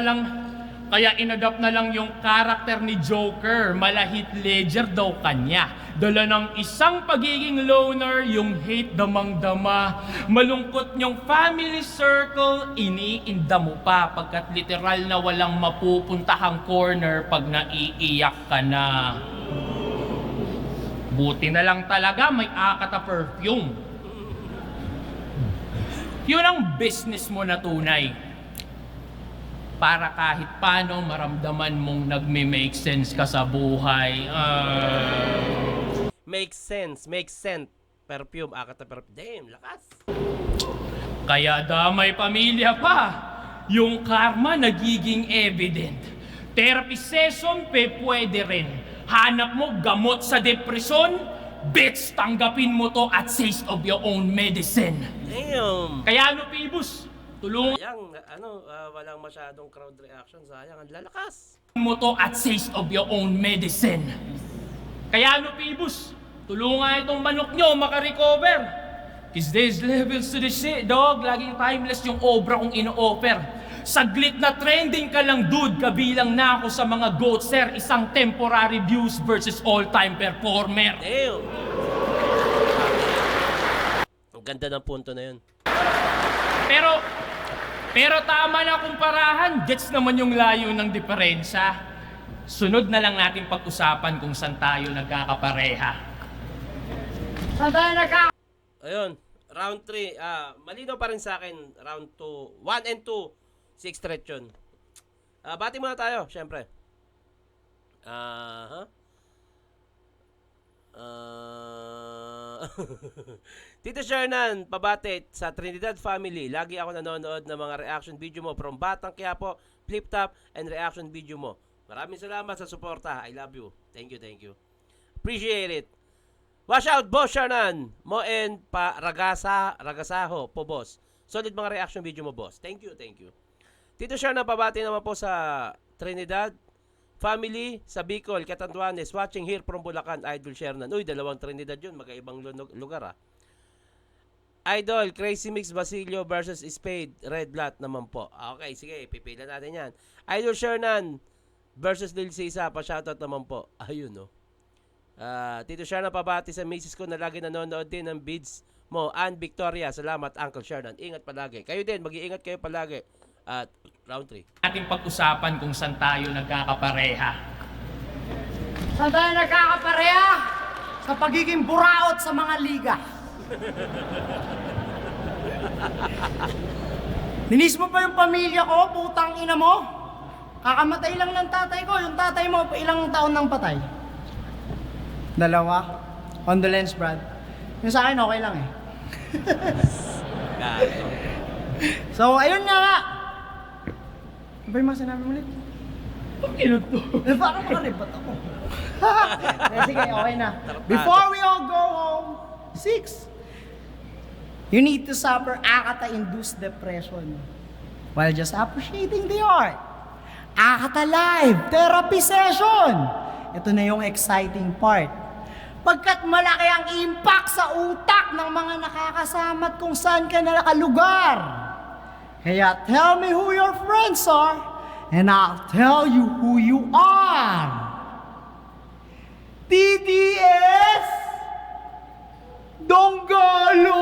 [SPEAKER 3] na lang yung karakter ni Joker. Malahit ledger daw kanya. Dala ng isang pagiging loner, yung hate damang-dama. Malungkot yung family circle, iniinda mo pa pagkat literal na walang mapupuntahang corner pag naiiyak ka na. Buti na lang talaga may akata perfume. Yun ang business mo na tunay. Para kahit paano maramdaman mong nagme-make sense ka sa buhay.
[SPEAKER 1] Makes sense. Perfume, akata perfume. Damn, lakas.
[SPEAKER 3] Kaya damay pamilya pa. Yung karma nagiging evident. Therapy session pwede rin. Hanap mo gamot sa depresyon, bitch, tanggapin mo to at taste of your own medicine.
[SPEAKER 1] Damn.
[SPEAKER 3] Kaya ano, Pibus? Tulungan
[SPEAKER 1] Sayang, walang masyadong crowd reaction. Sayang, ang lalakas.
[SPEAKER 3] mo to at taste of your own medicine. Kaya ano, Pibus? Tulungan itong manok nyo makarecover. Cause there's levels to the shit, dog. Laging timeless yung obra kong ino-offer. Saglit na trending ka lang, dude. Kabilang na ako sa mga goats, sir. Isang temporary views versus all-time performer.
[SPEAKER 1] Damn. Ang ganda ng punto na yun.
[SPEAKER 3] Pero tama na kumparahan. Gets naman yung layo ng diferensya. Sunod na lang natin pag-usapan kung saan tayo nagkakapareha.
[SPEAKER 2] Saan tayo
[SPEAKER 1] Ayun, round 3. Malinaw pa rin sa akin, round 2. 1 and 2, 6 straight yun. Bati muna tayo, syempre. Tito Shernan, pabati sa Trinidad family. Lagi ako nanonood ng mga reaction video mo from Batang Quiapo, Flip Top, and reaction video mo. Maraming salamat sa suporta. I love you. Thank you. Appreciate it. Watch out, Boss Shernan. Mo and pa Ragasaho po, boss. Solid mga reaction video mo, boss. Thank you. Tito Shernan, pabati naman po sa Trinidad family sa Bicol, Catanduanes, watching here from Bulacan, Idol Shernan. Uy, dalawang Trinidad yun, magkaibang lugar Idol, Crazy Mix Basilio versus Spade, Red Blood naman po. Okay, sige, pipila natin yan. Idol Shernan versus Lil Sisa, pa-shoutout naman po. Ayun, no. Tito Shernan, pabati sa misis ko na lagi nanonood din ng bids mo. Ann Victoria, salamat, Uncle Shernan. Ingat palagi. Kayo din, mag-iingat kayo palagi. At round 3.
[SPEAKER 3] Ating pag-usapan kung saan tayo nagkakapareha.
[SPEAKER 2] Saan tayo nagkakapareha? Sa pagiging buraot sa mga liga. Ninis mo pa yung pamilya ko, putang ina mo. Kakamatay lang ng tatay ko. Yung tatay mo, ilang taon nang patay? 2. Condolence, Brad. Yung sa akin, okay lang eh. So, ayun nga. Ano ba yung mga sinabi mo ulit?
[SPEAKER 3] Ano to?
[SPEAKER 2] Parang makaribot ako. Sige, okay na. Before we all go home, 6. You need to suffer Akata-induced depression while just appreciating the art. Akata Live Therapy Session. Ito na yung exciting part. Pagkat malaki ang impact sa utak ng mga nakakasama at kung saan ka na nakalugar. Kaya tell me who your friends are and I'll tell you who you are. TDS? Donggalo?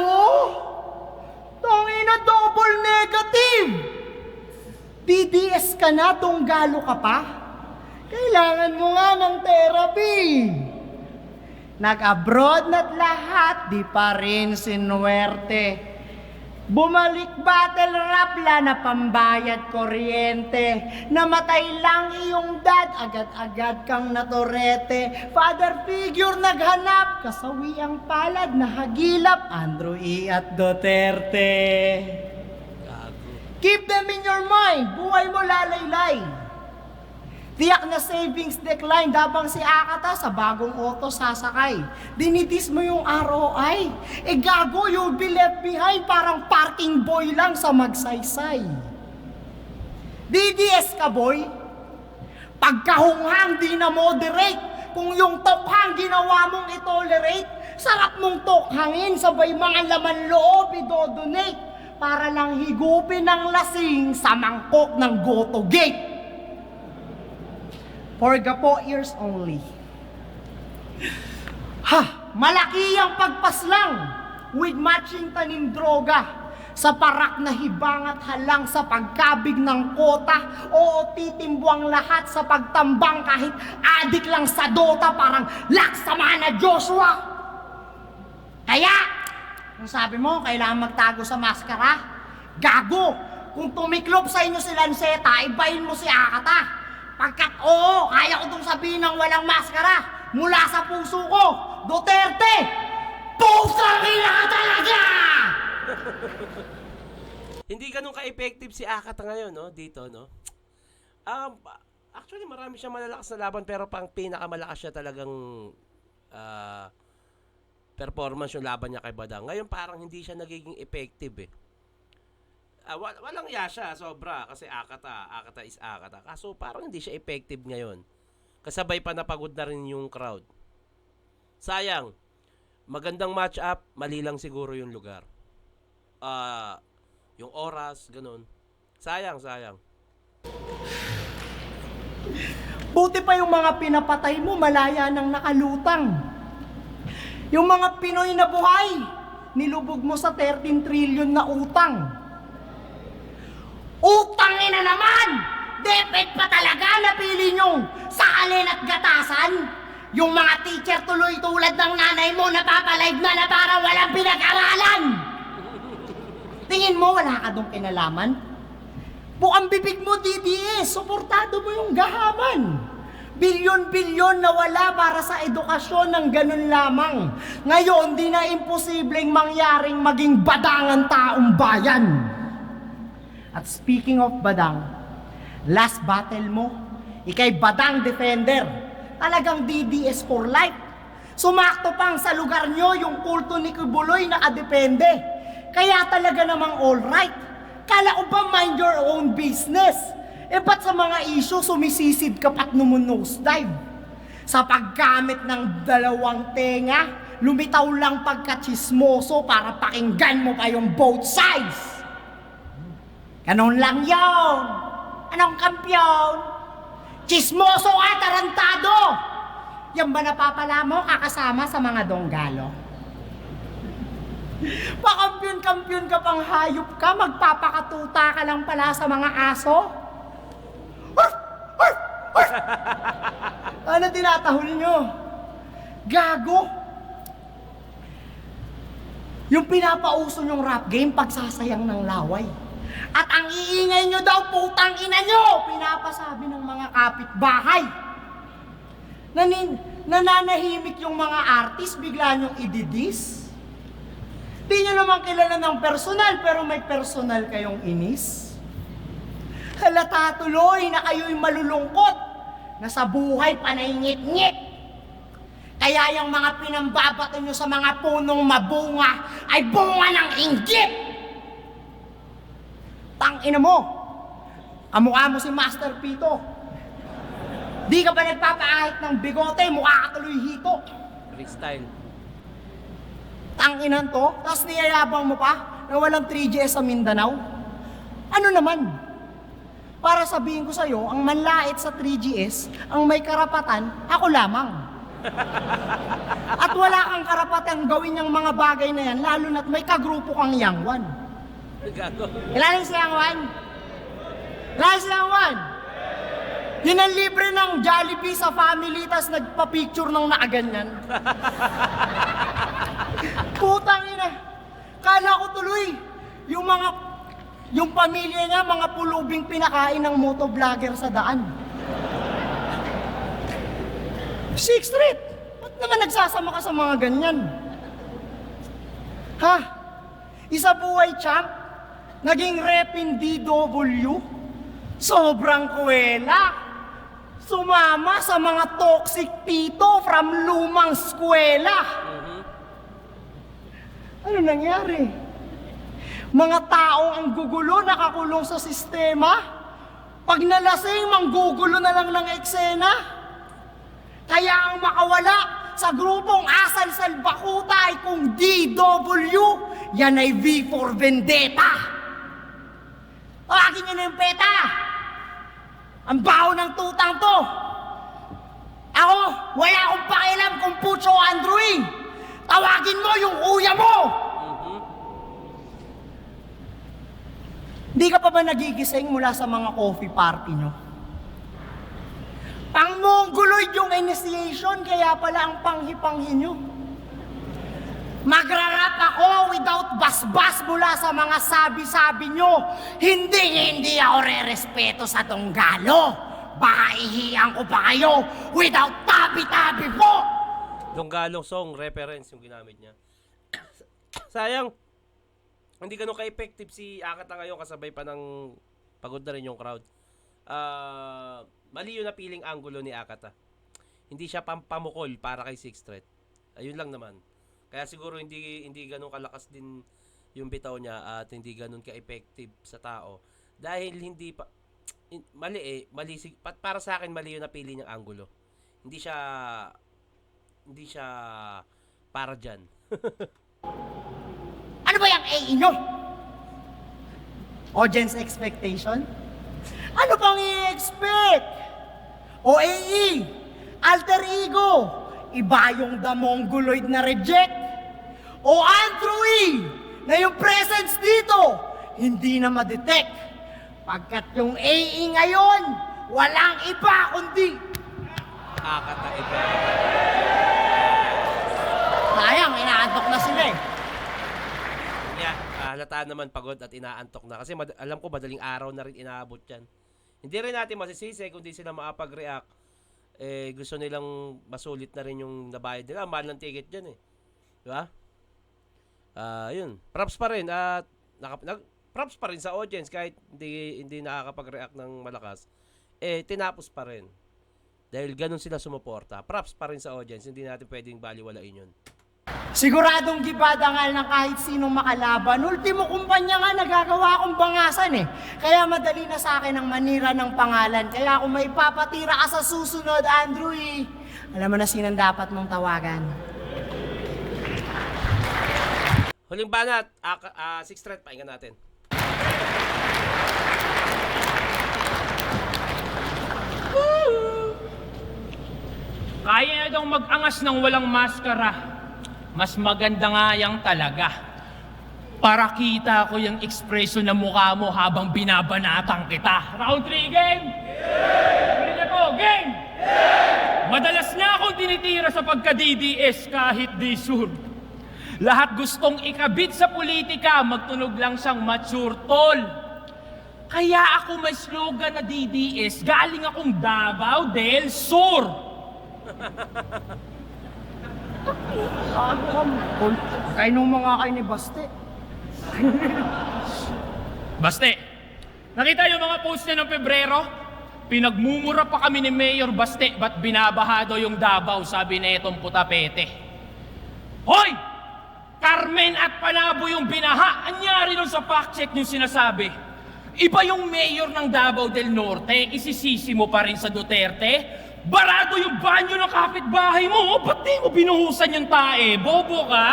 [SPEAKER 2] Tangina, double negative! TDS ka na, donggalo ka pa? Kailangan mo nga ng therapy. Nag-abroad na't lahat, di pa rin sinuwerte. Bumalik battle rap na pambayad kuryente. Namatay lang iyong dad, agad-agad kang natorete. Father figure naghanap, kasawi ang palad na hagilap, Andrew E. at Duterte. Keep them in your mind, buhay mo lalaylay. Tiyak na savings decline dabang si Akata sa bagong auto sasakay. Dinitis mo yung ROI. Gago, you'll be left behind parang parking boy lang sa magsaysay. DDS ka, boy. Pagkahunghang di na moderate. Kung yung tokhang ginawa mong itolerate, sarap mong tokhangin sabay mga laman loob idodonate para lang higupin ng lasing sa mangkok ng Goto Gate. For gapo ears only. Malaki ang pagpaslang with matching tanim droga sa parak na hibang at halang sa pagkabig ng kota. Oo, titimbuang lahat sa pagtambang kahit adik lang sa Dota parang Laksamana Joshua. Kaya, kung sabi mo, kailangan magtago sa maskara, gago! Kung tumiklop sa inyo si Lanceta, ibahin mo si Akata. Pagkat oo, kaya ko itong sabihin ng walang maskara mula sa puso ko, Duterte! Pusang ina ka talaga!
[SPEAKER 1] Hindi ganun ka-effective si Akata ngayon, no? Dito, no? Actually, marami siyang malalakas na laban pero pang pinakamalakas siya talagang performance yung laban niya kay Badang. Ngayon parang hindi siya nagiging effective eh. Walang yasha, sobra kasi Akata is Akata. Kaso parang hindi siya effective ngayon. Kasabay pa napagod na rin yung crowd. Sayang. Magandang match up, mali lang siguro yung lugar. Yung oras, ganun. Sayang.
[SPEAKER 2] Buti pa yung mga pinapatay mo, malaya nang nakalutang. Yung mga Pinoy na buhay, nilubog mo sa 13 trillion na utang. Utangin na naman! Deped pa talaga napili nyo sa alin at gatasan? Yung mga teacher tuloy tulad ng nanay mo napapalive na para walang pinag-aralan! Tingin mo wala ka dong kinalaman? Bukang bibig mo, DDS, suportado mo yung gahaman. Bilyon-bilyon na wala para sa edukasyon ng ganun lamang. Ngayon, di na imposibleng mangyaring maging badangan taong bayan. At speaking of badang, last battle mo, ikay badang defender. Talagang DDS for life. Sumakto pang sa lugar nyo yung kulto ni Kibuloy nakadepende. Kaya talaga namang alright. Kala ko ba mind your own business? Ba't sa mga issue sumisisid ka pat nosedive? Sa paggamit ng dalawang tenga, lumitaw lang pagkachismoso para pakinggan mo pa yung both sides. Ganon lang yun. Anong kampyon? Chismoso ka, tarantado! Yan ba napapala mo kakasama sa mga donggalo? Pakampiyon-kampiyon ka pang hayop ka, magpapakatuta ka lang pala sa mga aso? Ano tinatahol nyo? Gago! Yung pinapauso nyong rap game, pagsasayang ng laway. At ang iingay nyo daw, putang ina nyo! Pinapasabi ng mga kapitbahay. Nananahimik yung mga artist, bigla nyong ididis. Di nyo naman kilala ng personal, pero may personal kayong inis. Halata tuloy na kayo'y malulungkot, na sa buhay panay-ngit-ngit. Kaya yung mga pinambabato nyo sa mga punong mabunga, ay bunga ng inggit! Tangina mo! Kamukha mo si Master Pito. Di ka ba nagpapaahit ng bigote, mukha ka tuloy hito.
[SPEAKER 1] Freestyle.
[SPEAKER 2] Tanginan to, tapos niyayabang mo pa na walang 3GS sa Mindanao? Ano naman? Para sabihin ko sa'yo, ang manlait sa 3GS, ang may karapatan, ako lamang. At wala kang karapatan gawin yung mga bagay na yan, lalo na't may kagrupo kang Yangwan.
[SPEAKER 1] Gago.
[SPEAKER 2] Kailangan si Yangwan? Kailangan si Yangwan? Yun ang libre ng Jollibee sa family, tas nagpa-picture ng nakaganyan. Putang ina. Kala ko tuloy, yung pamilya niya, mga pulubing pinakain ng motovlogger sa daan. 6th Street! Ba't naman nagsasama ka sa mga ganyan? Ha? Isa buhay champ? Naging rep in DW? Sobrang kuwela! Sumama sa mga toxic tito from lumang eskwela. Ano nangyari? Mga taong ang gugulo nakakulong sa sistema? Pag nalasing, manggugulo na lang ng eksena? Kaya ang makawala sa grupong Asal Salbakuta ay kung DW, yan ay V for Vendetta. Tawagin niyo na yung peta! Ang baho ng tutang to! Ako, wala akong pakialam kung Pucho o Andrew. Tawagin mo yung kuya mo! Di ka pa ba nagigising mula sa mga coffee party nyo? Pang-mongoloid yung initiation, kaya pala ang panghi-panghi nyo. Magrarap ako without basbas mula sa mga sabi-sabi nyo. Hindi ako re-respeto sa donggalo. Baka ihiyan ko pa kayo without tabi-tabi po.
[SPEAKER 1] Donggalong song reference yung ginamit niya. Sayang, hindi ganun ka-effective si Akata ngayon, kasabay pa ng pagod na rin yung crowd. Mali yung napiling angulo ni Akata. Hindi siya pampamukol para kay 6th Street. Ayun lang naman. Kaya siguro hindi ganun kalakas din yung bitaw niya at hindi ganun ka-effective sa tao. Dahil hindi pa mali para sa akin mali yung napili niyang angulo. Hindi siya para diyan.
[SPEAKER 2] Ano ba yung AE nyo? Audience expectation? Ano pang i-expect? O AE, alter ego, iba yung the mongoloid na reject. O Andrew E, na yung presence dito, hindi na ma-detect. Pagkat yung AE ngayon, walang iba kundi
[SPEAKER 1] Akata ito.
[SPEAKER 2] sayang, inaantok na sila eh.
[SPEAKER 1] Yeah, halata naman pagod at inaantok na. Kasi alam ko madaling araw na rin inaabot yan. Hindi rin natin masisisi kung di sila makapag-react. Gusto nilang masulit na rin yung nabayad nila. Mahal ng ticket dyan eh. Diba? Yun. Props pa rin. At props pa rin sa audience kahit hindi nakakapag-react ng malakas. Tinapos pa rin. Dahil ganun sila sumuporta. Props pa rin sa audience. Hindi natin pwedeng baliwalain yun.
[SPEAKER 2] Siguradong gibadangal ng kahit sinong makalaban. Ultimo kumpanya nga nagagawa akong bangasan eh. Kaya madali na sa akin ang manira ng pangalan. Kaya kung may papatira ka sa susunod, Andrew E, alam mo na sinang dapat mong tawagan.
[SPEAKER 1] Huling banat. 6th threat. Pahingan natin.
[SPEAKER 3] Kaya na daw mag-angas ng walang maskara. Mas maganda nga yang talaga. Para kita ko yung ekspresyon ng mukha mo habang binabanatang kita. Round 3, game! Game! Game! Ako, game! Madalas na akong tinitira sa pagka-DDS kahit di sure. Lahat gustong ikabit sa politika, magtunog lang siyang mature tol. Kaya ako may slogan na DDS, galing akong Davao del Sur.
[SPEAKER 2] Kayo nung mga kayo ni Baste.
[SPEAKER 3] Baste, nakita yung mga post niya ng Pebrero? Pinagmumura pa kami ni Mayor Baste, ba't binabaha daw yung Davao, sabi na itong putapete. Hoy! Carmen at Panabo yung binaha. Anyari nun sa fact check yung sinasabi. Iba yung mayor ng Davao del Norte, isisisi mo pa rin sa Duterte. Barado yung banyo ng kapitbahay mo, ba't di mo binuhusan yung tae? Bobo ka?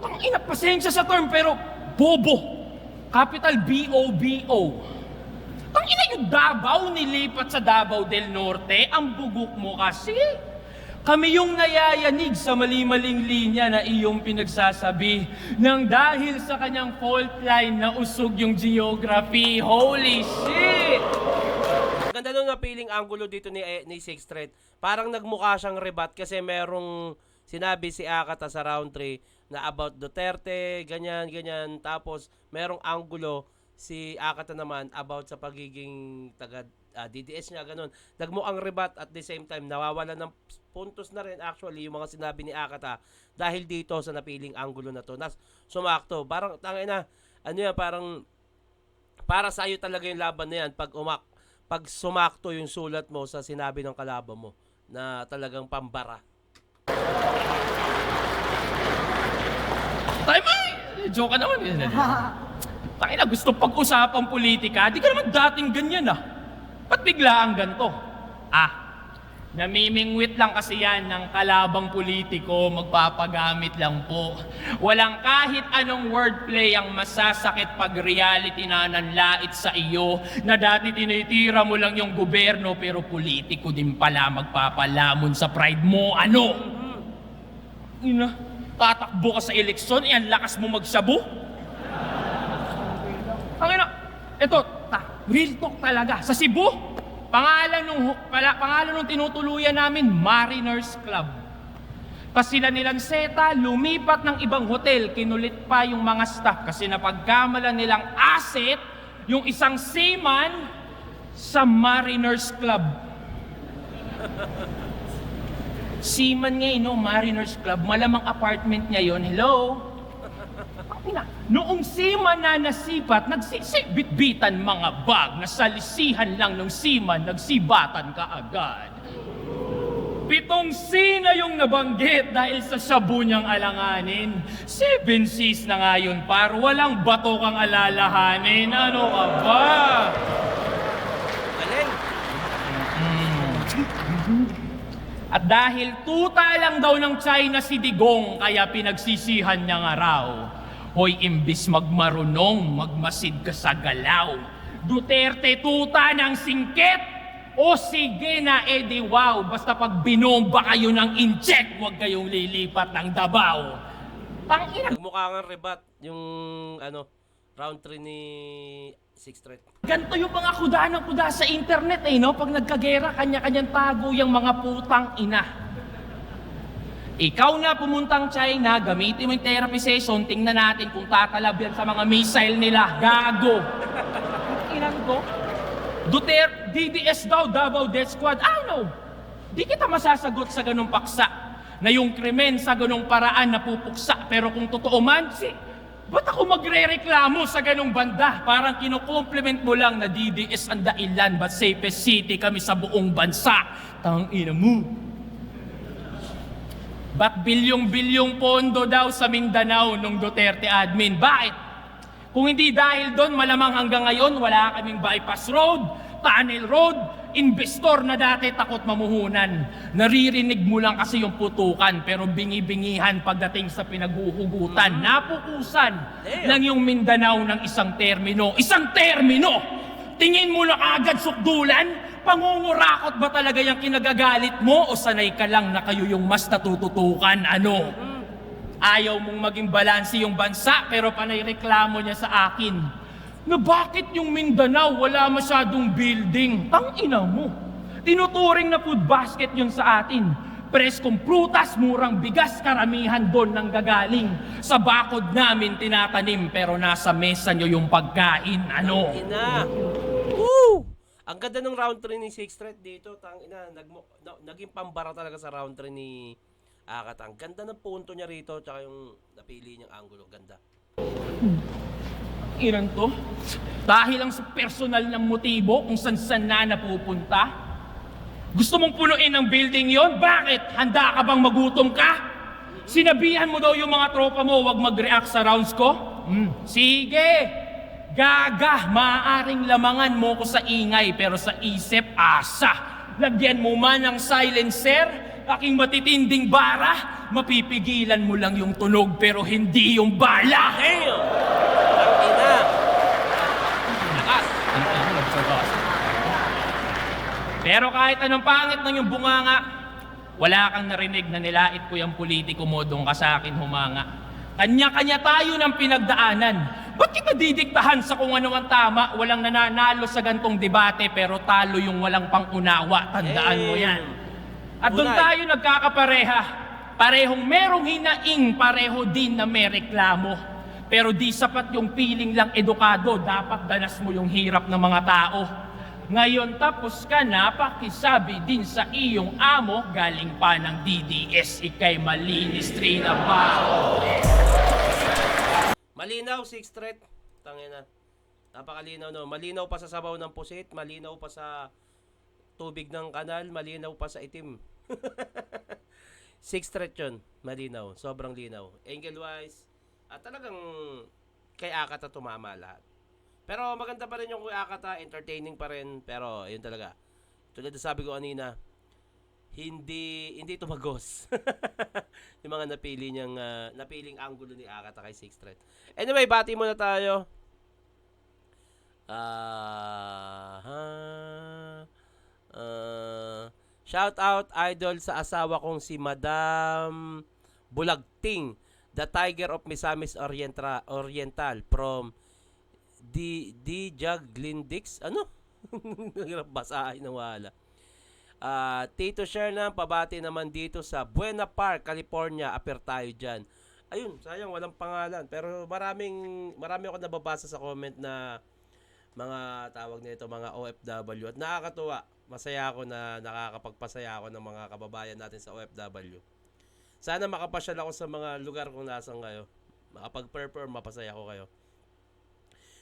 [SPEAKER 3] Tangina, pasensya sa term, pero bobo. Capital B-O-B-O. Tangina yung Davao, nilipat sa Davao del Norte, ang bugok mo kasi. Kami yung nayayanig sa mali-maling linya na iyong pinagsasabi nang dahil sa kanyang fault line na usog yung geography. Holy shit!
[SPEAKER 1] Ganda nung napiling angulo dito ni 6th threat. Parang nagmukha siyang rebat kasi merong sinabi si Akata sa round 3 na about Duterte, ganyan. Tapos merong angulo si Akata naman about sa pagiging taga DDS niya, ganun. Nagmukhang rebat at the same time nawawala ng puntos na rin actually yung mga sinabi ni Akata dahil dito sa napiling angulo na to. Sumakto. Parang tangina, ano yan, parang para sa iyo talaga yung laban na yan pag sumakto yung sulat mo sa sinabi ng kalaban mo na talagang pambara.
[SPEAKER 3] Time ay! Joke ka naman. Tangina, gusto pag-usapang politika. Di ka naman dating ganyan ah. Ba't bigla ang ganito? Namimingwit lang kasi yan ng kalabang politiko, magpapagamit lang po. Walang kahit anong wordplay ang masasakit pag reality na nanlait sa iyo na dati tinitira mo lang yung gobyerno pero politiko din pala magpapalamon sa pride mo. Ano? Ina, tatakbo ka sa eleksyon, ang lakas mo magsabu? Ang ina, eto, real talk talaga. Sa Cebu, pangalan nung tinutuluyan namin, Mariners Club. Kasi sila nilang seta, lumipat ng ibang hotel, kinulit pa yung mga staff kasi napagkamalan nilang asset yung isang seaman sa Mariners Club. Seaman nga no, Mariners Club, malamang apartment niya yon. Hello? Noong seaman na nasipat, nagsisibit-bitan mga bag, nasalisihan lang ng seaman, nagsibatan ka agad. 7 sina yung nabanggit dahil sa shabu niyang alanganin. 7 Cs na nga yun, par, walang bato kang alalahanin. Ano ka ba?
[SPEAKER 1] Galing!
[SPEAKER 3] At dahil tuta lang daw ng China si Digong, kaya pinagsisihan niya nga raw. Hoy, imbis magmarunong, magmasid ka sa galaw. Duterte tuta ng singkit! O sige na, edi wow, basta pag binomba kayo ng incheck, huwag kayong lilipat ng Davao. Tangina,
[SPEAKER 1] Nagmukha nga rebat yung ano, round 3 ni Sixth Threat.
[SPEAKER 3] ganito yung mga kuda ng kuda sa internet eh, no? Pag nagkagera, kanya-kanyang tago yung mga putang ina. Ikaw na pumuntang China, gamitin mo yung therapy session, tingnan natin kung tatalab yan sa mga missile nila. Gago. Ilan ko? Duterte, DDS daw, Davao Death Squad. I don't know. Di kita masasagot sa ganung paksa na yung krimen sa ganung paraan napupuksa. Pero kung totoo man, ba't ako magre-reklamo sa ganung banda? Parang kinukompliment mo lang na DDS ang dahilan, but safest city kami sa buong bansa. Tangina mo. Ba't bilyong-bilyong pondo daw sa Mindanao nung Duterte admin? Bakit? Kung hindi dahil doon, malamang hanggang ngayon, wala kaming bypass road, tunnel road, investor na dati takot mamuhunan. Naririnig mo lang kasi yung putukan, pero bingi-bingihan pagdating sa pinaghuhugutan. Napukusan ng yung Mindanao ng isang termino. Isang termino! Tingin mo na agad sukdulan? Pangungurakot ba talaga yung kinagagalit mo o sanay ka lang na kayo yung mas natututukan? Ano? Ayaw mong maging balanse yung bansa pero panay reklamo niya sa akin na bakit yung Mindanao wala masyadong building? Tangina mo. Tinuturing na food basket yun sa atin. Preskong prutas, murang bigas, karamihan doon nang gagaling. Sa bakod namin tinatanim pero nasa mesa nyo yung pagkain. Ano?
[SPEAKER 1] Ina. Woo! Ang ganda ng round 3 ni Sixth Threat dito, tangina, naging pambara talaga sa round 3 ni Akat. Ang ganda ng punto niya rito, tsaka yung napili niyang angulo, ganda.
[SPEAKER 3] Ilan to? Dahil lang sa personal ng motibo kung saan na napupunta? Gusto mong punuin ang building yon? Bakit? Handa ka bang magutom ka? Sinabihan mo daw yung mga tropa mo wag mag-react sa rounds ko? Sige! Gaga, maaaring lamangan mo ko sa ingay pero sa isip, asa. Lagyan mo man ng silencer, aking matitinding bara, mapipigilan mo lang yung tunog pero hindi yung bala.
[SPEAKER 1] Damn! Ang ina! Lakas!
[SPEAKER 3] Pero kahit anong pangit ng yung bunganga, wala kang narinig na nilait ko yung politiko mo doon ka sa akin humanga. Kanya-kanya tayo ng pinagdaanan. Ba't kita didiktahan sa kung ano ang tama? Walang nananalo sa gantong debate pero talo yung walang pangunawa. Tandaan mo yan. At doon
[SPEAKER 1] Unay.
[SPEAKER 3] tayo nagkakapareha. Parehong merong hinaing, pareho din na may reklamo. Pero di sapat yung feeling lang edukado. Dapat danas mo yung hirap ng mga tao. Ngayon tapos ka na, pakisabi din sa iyong amo, galing pa ng DDS, ikay malinis train na bao.
[SPEAKER 1] Malinaw, Sixth Threat. Tangina. Napakalinaw, no? Malinaw pa sa sabaw ng pusit, malinaw pa sa tubig ng kanal, malinaw pa sa itim. Sixth Threat yun, malinaw. Sobrang linaw. Angle-wise, at talagang kay Akata tumama lahat. Pero maganda pa rin yung kay Akata, entertaining pa rin. Pero, yun talaga. Tulad na sabi ko kanina, hindi tumagos. Yung mga napiling angulo ni Akata kay Sixth Threat. Anyway, bati muna tayo. Shout out idol sa asawa kong si Madam Bulagting, the Tiger of Misamis Oriental from Jaglindix. Ano? Hirap basahin ng wala. Tito Shernan, pabati naman dito sa Buena Park, California. Aper tayo dyan. Ayun, sayang walang pangalan. Pero marami ako nababasa sa comment na mga tawag nito, mga OFW. At nakakatuwa. Masaya ako na nakakapagpasaya ako ng mga kababayan natin sa OFW. Sana makapasyal ako sa mga lugar kung nasan kayo. Makapag-perform, mapasaya ko kayo.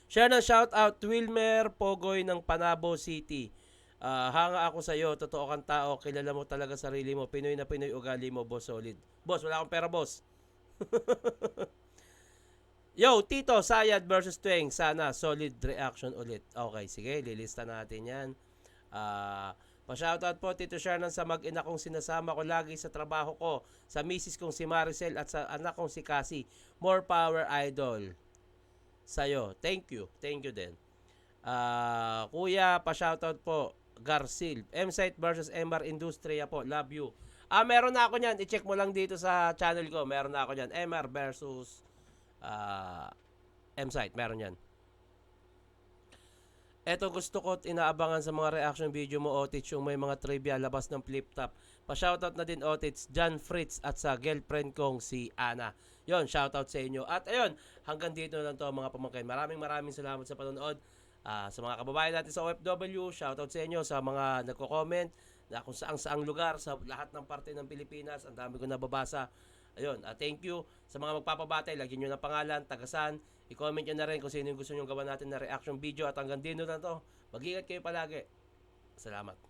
[SPEAKER 1] Share ng shout out Wilmer Pogoy ng Panabo City. Hanga ako sa iyo, totoo kang tao, kilala mo talaga sarili mo, Pinoy na Pinoy ugali mo, boss, solid. Boss, wala akong pera, boss. Yo, Tito, Sayad versus Tueng, sana solid reaction ulit. Okay, sige, lilista natin yan. Pa-shoutout po, Tito Shernan, sa mag-ina kong sinasama ko lagi sa trabaho ko, sa misis kong si Maricel at sa anak kong si Cassie. More power, idol. Sa'yo, thank you din. Kuya, pa-shoutout po, Garcil. M-Site versus MR Industria po, love you. Meron na ako niyan. I-check mo lang dito sa channel ko. Meron na ako niyan. MR versus M-Site. Meron yan. Eto gusto ko at inaabangan sa mga reaction video mo, Otits, yung may mga trivia labas ng flip top. Pa-shoutout na din, Otits, John Fritz at sa girlfriend kong si Ana. Yon, shoutout sa inyo. At ayun, hanggang dito na lang to mga pamangkin. Maraming salamat sa panonood. Sa mga kababayan natin sa OFW, shoutout sa inyo. Sa mga nagko-comment na kung saang lugar, sa lahat ng parte ng Pilipinas. Ang dami ko nababasa. Ayun, thank you sa mga magpapabatay. Lagyan nyo ng pangalan, tagasan. I-comment nyo na rin kung sino yung gusto nyo gawa natin na reaction video. At hanggang dito na to. Mag-ingat kayo palagi. Salamat.